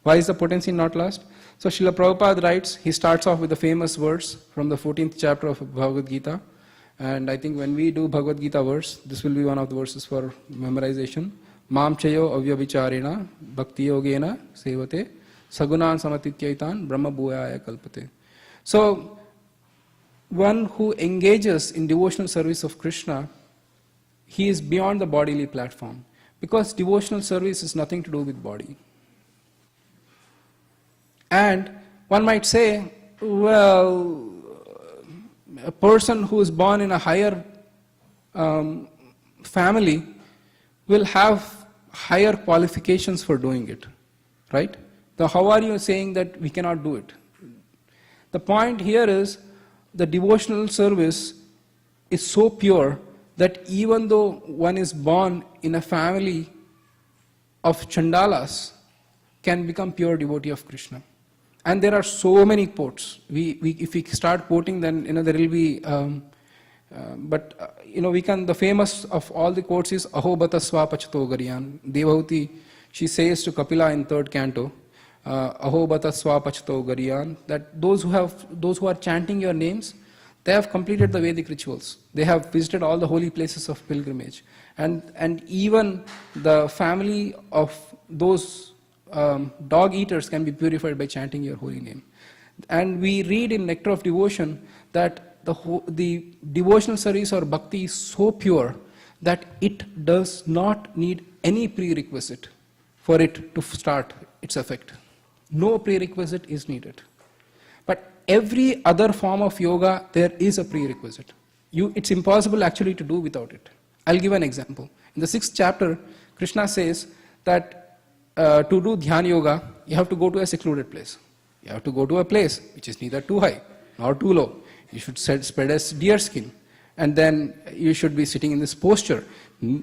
Why is the potency not lost? So Srila Prabhupada writes, he starts off with the famous verse from the 14th chapter of Bhagavad Gita, and I think when we do Bhagavad Gita verse, this will be one of the verses for memorization. Mam chayo avyavicharena bhakti yogena sevate sagunan samatityaitan brahma bhuyaya kalpate. So one who engages in devotional service of Krishna, he is beyond the bodily platform, because devotional service is nothing to do with body. And one might say, well, a person who is born in a higher family will have higher qualifications for doing it, right? So how are you saying that we cannot do it? The point here is the devotional service is so pure that even though one is born in a family of Chandalas, can become pure devotee of Krishna. And there are so many quotes. If we start quoting, then there will be. We can. The famous of all the quotes is Aho bata swapachato garyan. Devahuti, she says to Kapila in 3rd canto, Aho bata swapachato garyan. That those who are chanting your names, they have completed the Vedic rituals. They have visited all the holy places of pilgrimage, and even the family of those dog eaters can be purified by chanting your holy name. And we read in Nectar of Devotion that the devotional service or bhakti is so pure that it does not need any prerequisite for it to start its effect. No prerequisite is needed. But every other form of yoga, there is a prerequisite. It's impossible actually to do without it. I'll give an example. In the 6th chapter, Krishna says that to do Dhyana yoga, you have to go to a secluded place. You have to go to a place which is neither too high nor too low. You should spread a deer skin. And then you should be sitting in this posture.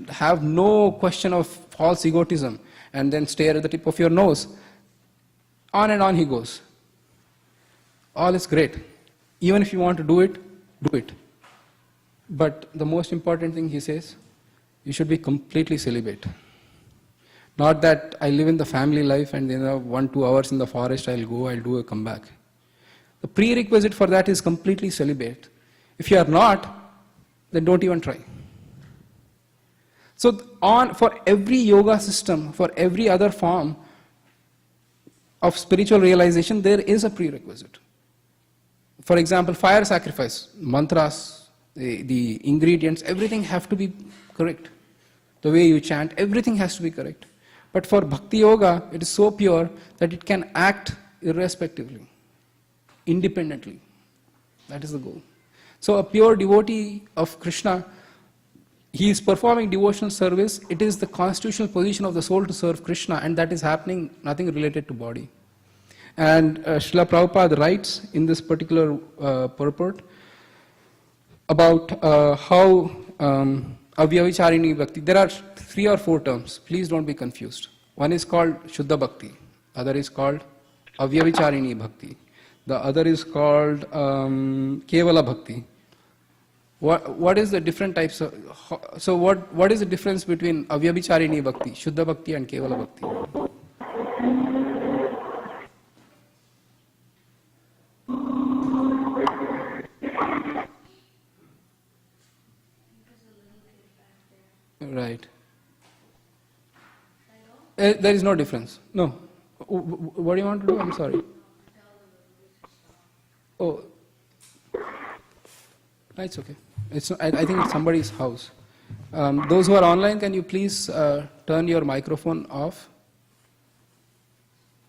Have no question of false egotism. And then stare at the tip of your nose. On and on he goes. All is great. Even if you want to do it, do it. But the most important thing he says, you should be completely celibate. Not that I live in the family life and 1-2 hours in the forest I'll go, I'll do a comeback. The prerequisite for that is completely celibate. If you are not, then don't even try. So for every yoga system, for every other form of spiritual realization, there is a prerequisite. For example, fire sacrifice, mantras, the ingredients, everything have to be correct. The way you chant, everything has to be correct. But for bhakti yoga, it is so pure that it can act irrespectively, independently. That is the goal. So a pure devotee of Krishna, he is performing devotional service. It is the constitutional position of the soul to serve Krishna, and that is happening, nothing related to body. And Srila Prabhupada writes in this particular purport about how Avyavicharini Bhakti, there are 3 or 4 terms, please don't be confused. One is called Shuddha Bhakti, other is called Avyavicharini Bhakti, the other is called Kevala Bhakti. What is the different types of, so what is the difference between Avyavicharini Bhakti, Shuddha Bhakti and Kevala Bhakti? Right. There is no difference. No. What do you want to do? I'm sorry. Oh. No, it's okay. I think it's somebody's house. Those who are online, can you please turn your microphone off?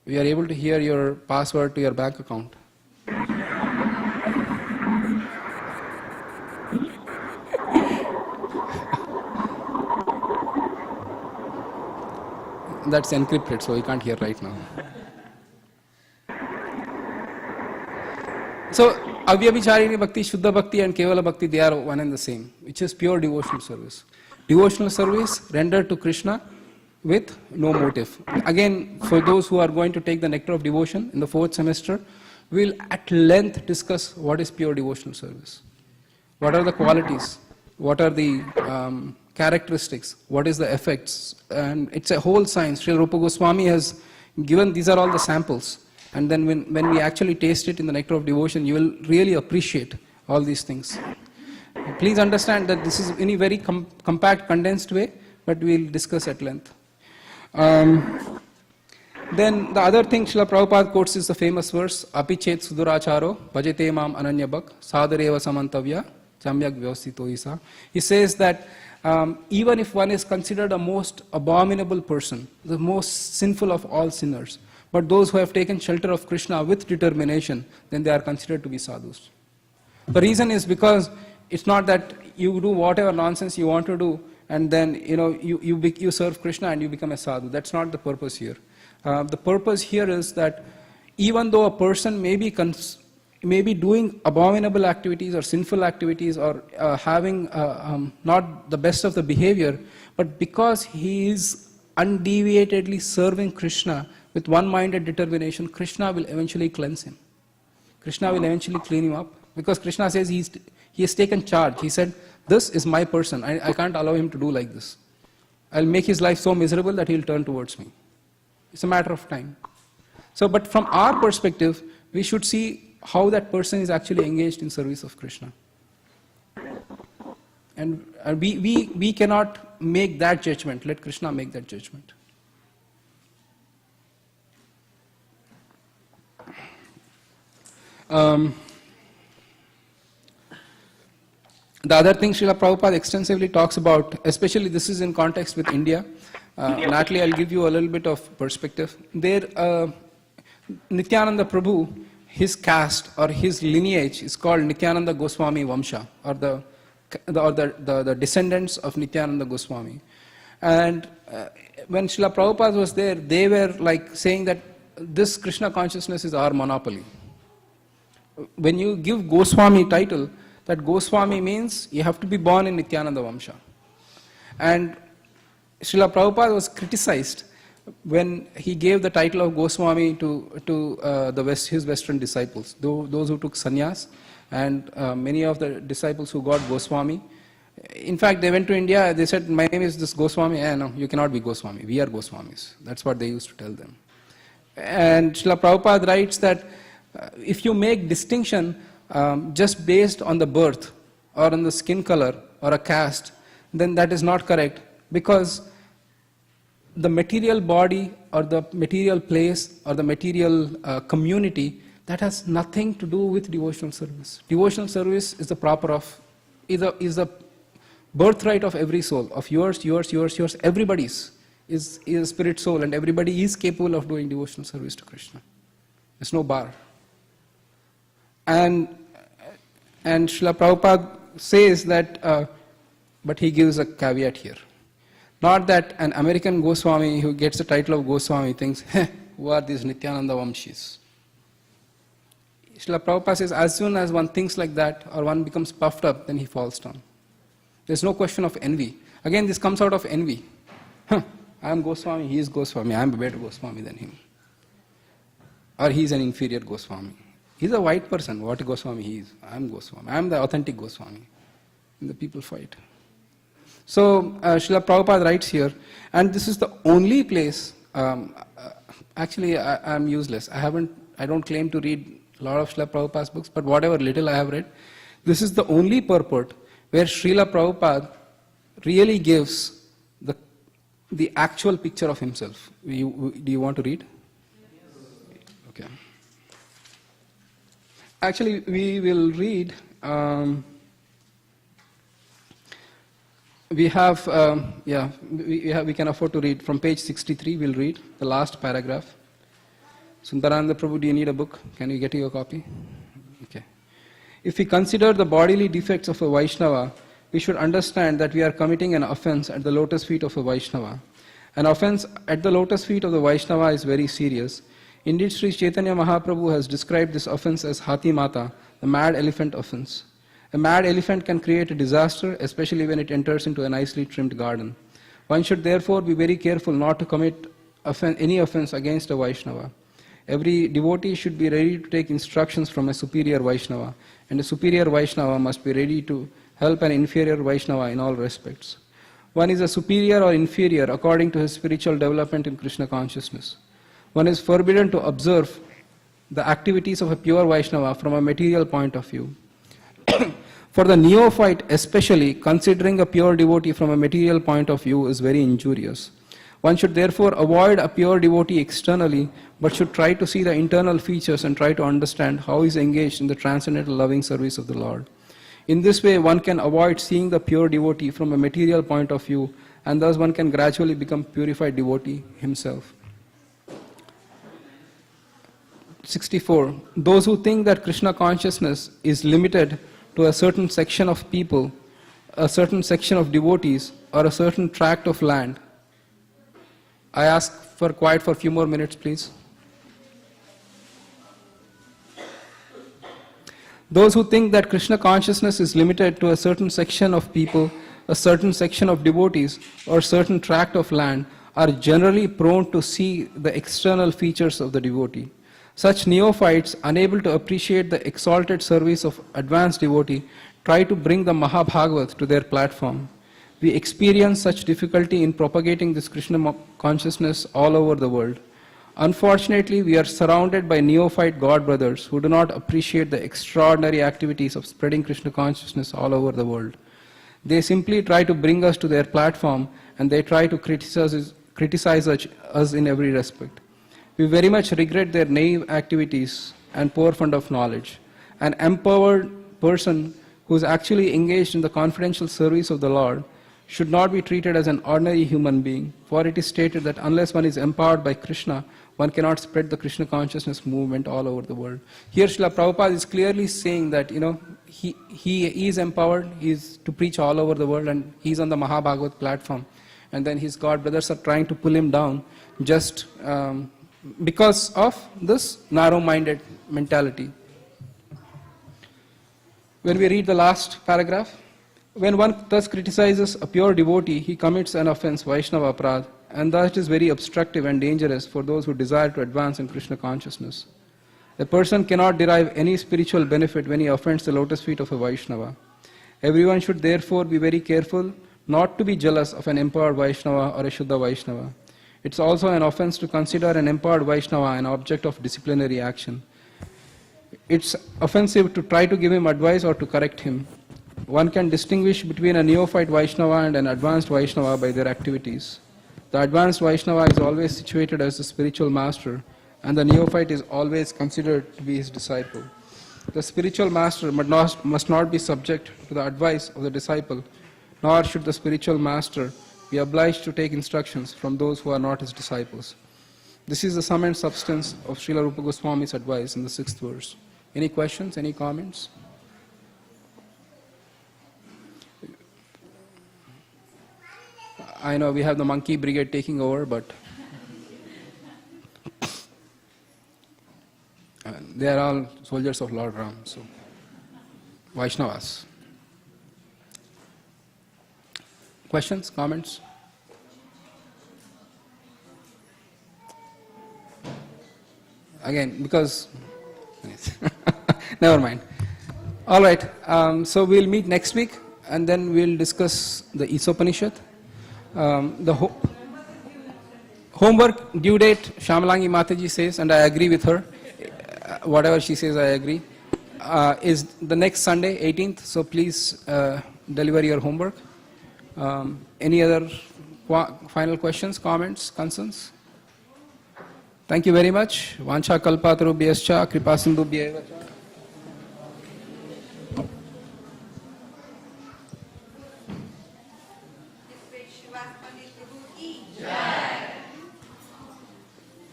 We are able to hear your password to your bank account. That's encrypted, so we can't hear right now. So, Avyavicharini Bhakti, Shuddha Bhakti and Kevala Bhakti, they are one and the same, which is pure devotional service. Devotional service rendered to Krishna with no motive. Again, for those who are going to take the nectar of devotion in the 4th semester, we will at length discuss what is pure devotional service. What are the qualities? What are the characteristics? What is the effects? And it's a whole science. Srila Rupa Goswami has given, these are all the samples. And then when we actually taste it in the nectar of devotion, you will really appreciate all these things. Please understand that this is in a very compact, condensed way, but we will discuss at length. Then the other thing Srila Prabhupada quotes is the famous verse, Apichet Suduracharo, Bhajate Mam Ananyabhak, Sadareva Samantavya, Chamyak Vyavasthito Isa. He says that even if one is considered a most abominable person, the most sinful of all sinners, but those who have taken shelter of Krishna with determination, then they are considered to be sadhus. The reason is because it's not that you do whatever nonsense you want to do and then you serve Krishna and you become a sadhu. That's not the purpose here. The purpose here is that even though a person may be doing abominable activities or sinful activities or having not the best of the behavior, but because he is undeviatedly serving Krishna with one-minded determination, Krishna will eventually cleanse him. Krishna will eventually clean him up. Because Krishna says he has taken charge. He said, this is my person. I can't allow him to do like this. I'll make his life so miserable that he'll turn towards me. It's a matter of time. So, but from our perspective, we should see how that person is actually engaged in service of Krishna. And we cannot make that judgment. Let Krishna make that judgment. The other thing Srila Prabhupada extensively talks about, especially this is in context with India. Natalie, I'll give you a little bit of perspective. There, Nityananda Prabhu, his caste or his lineage is called Nityananda Goswami Vamsha, or the descendants of Nityananda Goswami. And when Srila Prabhupada was there, they were like saying that this Krishna consciousness is our monopoly. When you give Goswami title, that Goswami means you have to be born in Nityananda Vamsha. And Srila Prabhupada was criticized when he gave the title of Goswami to his Western disciples, those who took sannyas, and many of the disciples who got Goswami. In fact, they went to India, they said, my name is this Goswami. No, you cannot be Goswami, we are Goswamis. That's what they used to tell them. And Srila Prabhupada writes that if you make distinction just based on the birth or on the skin color or a caste, then that is not correct, because the material body or the material place or the material community, that has nothing to do with devotional service. Devotional service is the proper of, is the birthright of every soul, of yours, everybody's is a spirit soul, and everybody is capable of doing devotional service to Krishna. There's no bar. And Srila Prabhupada says that, but he gives a caveat here. Not that an American Goswami who gets the title of Goswami thinks, who are these Nityananda Vamshis? Srila Prabhupada says, as soon as one thinks like that, or one becomes puffed up, then he falls down. There's no question of envy. Again, this comes out of envy. I am Goswami, he is Goswami, I am a better Goswami than him. Or he is an inferior Goswami. He's a white person, what Goswami he is. I am Goswami, I am the authentic Goswami. And the people fight. So, Srila Prabhupada writes here, and this is the only place, actually I am useless. I don't claim to read a lot of Srila Prabhupada's books, but whatever little I have read, this is the only purport where Srila Prabhupada really gives the actual picture of himself. Do you want to read? Okay. Actually, we will read, we can afford to read from page 63, we'll read the last paragraph. Sundarananda Prabhu, do you need a book? Can you get you a copy? Okay. If we consider the bodily defects of a Vaishnava, we should understand that we are committing an offense at the lotus feet of a Vaishnava. An offense at the lotus feet of the Vaishnava is very serious. Indeed, Sri Chaitanya Mahaprabhu has described this offense as Hathi Mata, the mad elephant offense. A mad elephant can create a disaster, especially when it enters into a nicely trimmed garden. One should therefore be very careful not to commit any offense against a Vaishnava. Every devotee should be ready to take instructions from a superior Vaishnava, and a superior Vaishnava must be ready to help an inferior Vaishnava in all respects. One is a superior or inferior according to his spiritual development in Krishna consciousness. One is forbidden to observe the activities of a pure Vaishnava from a material point of view. For the neophyte especially, considering a pure devotee from a material point of view is very injurious. One should therefore avoid a pure devotee externally, but should try to see the internal features and try to understand how he is engaged in the transcendental loving service of the Lord. In this way, one can avoid seeing the pure devotee from a material point of view, and thus one can gradually become purified devotee himself. 64. Those who think that Krishna consciousness is limited to a certain section of people, a certain section of devotees, or a certain tract of land. I ask for quiet for a few more minutes, please. Those who think that Krishna consciousness is limited to a certain section of people, a certain section of devotees, or a certain tract of land are generally prone to see the external features of the devotee. Such neophytes, unable to appreciate the exalted service of advanced devotee, try to bring the Mahabhagavat to their platform. We experience such difficulty in propagating this Krishna consciousness all over the world. Unfortunately, we are surrounded by neophyte God brothers who do not appreciate the extraordinary activities of spreading Krishna consciousness all over the world. They simply try to bring us to their platform, and they try to criticize us in every respect. We very much regret their naive activities and poor fund of knowledge. An empowered person who is actually engaged in the confidential service of the Lord, should not be treated as an ordinary human being, for it is stated that unless one is empowered by Krishna, one cannot spread the Krishna consciousness movement all over the world. Here Srila Prabhupada is clearly saying that, he is empowered, he is to preach all over the world, and he is on the Mahabhagavat platform. And then his god brothers are trying to pull him down just because of this narrow-minded mentality. When we read the last paragraph, when one thus criticizes a pure devotee, he commits an offense, Vaishnava Aparadh, and that is very obstructive and dangerous for those who desire to advance in Krishna consciousness. A person cannot derive any spiritual benefit when he offends the lotus feet of a Vaishnava. Everyone should therefore be very careful not to be jealous of an empowered Vaishnava or a Shuddha Vaishnava. It's also an offense to consider an empowered Vaishnava an object of disciplinary action. It's offensive to try to give him advice or to correct him. One can distinguish between a neophyte Vaishnava and an advanced Vaishnava by their activities. The advanced Vaishnava is always situated as the spiritual master, and the neophyte is always considered to be his disciple. The spiritual master must not be subject to the advice of the disciple, nor should the spiritual master be obliged to take instructions from those who are not his disciples. This is the sum and substance of Srila Rupa Goswami's advice in the 6th verse. Any questions, any comments? I know we have the monkey brigade taking over, but they are all soldiers of Lord Ram, so Vaishnavas. Questions, comments? Again, because never mind. All right, so we'll meet next week, and then we'll discuss the Isopanishad. The homework due date, Shamalangi Mataji says, and I agree with her. Whatever she says, I agree. Is the next Sunday, 18th. So please deliver your homework. Any other final questions, comments, concerns? Thank you very much. Vancha kalpatarubhyascha kripasindubhya.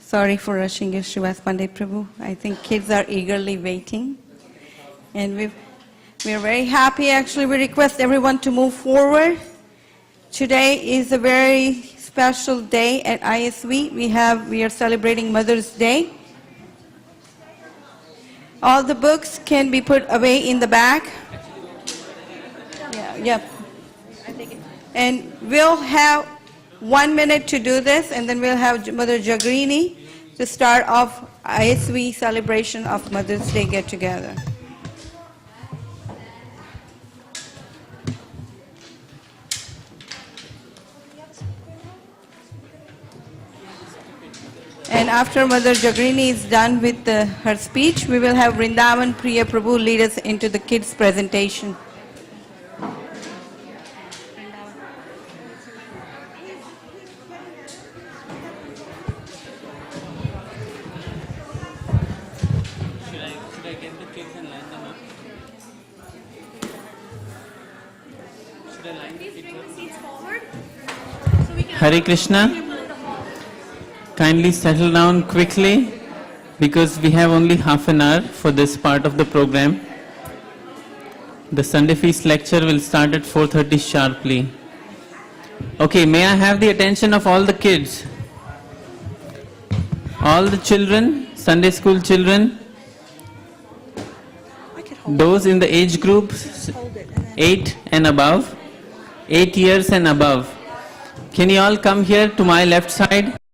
Sorry for rushing you, Srivasa Prabhu. I think kids are eagerly waiting. And we're very happy. Actually, we request everyone to move forward. Today is a very special day at ISV. We are celebrating Mother's Day. All the books can be put away in the back. Yeah. And we'll have 1 minute to do this, and then we'll have Mother Jagrini to start off ISV celebration of Mother's Day get-together. And after Mother Jagrini is done with her speech, we will have Vrindavan Priya Prabhu lead us into the kids' presentation. Hare Krishna. Kindly settle down quickly because we have only half an hour for this part of the program. The Sunday Feast lecture will start at 4:30 sharply. Okay, may I have the attention of all the kids? All the children, Sunday school children, those in the age group 8 and above, 8 years and above. Can you all come here to my left side?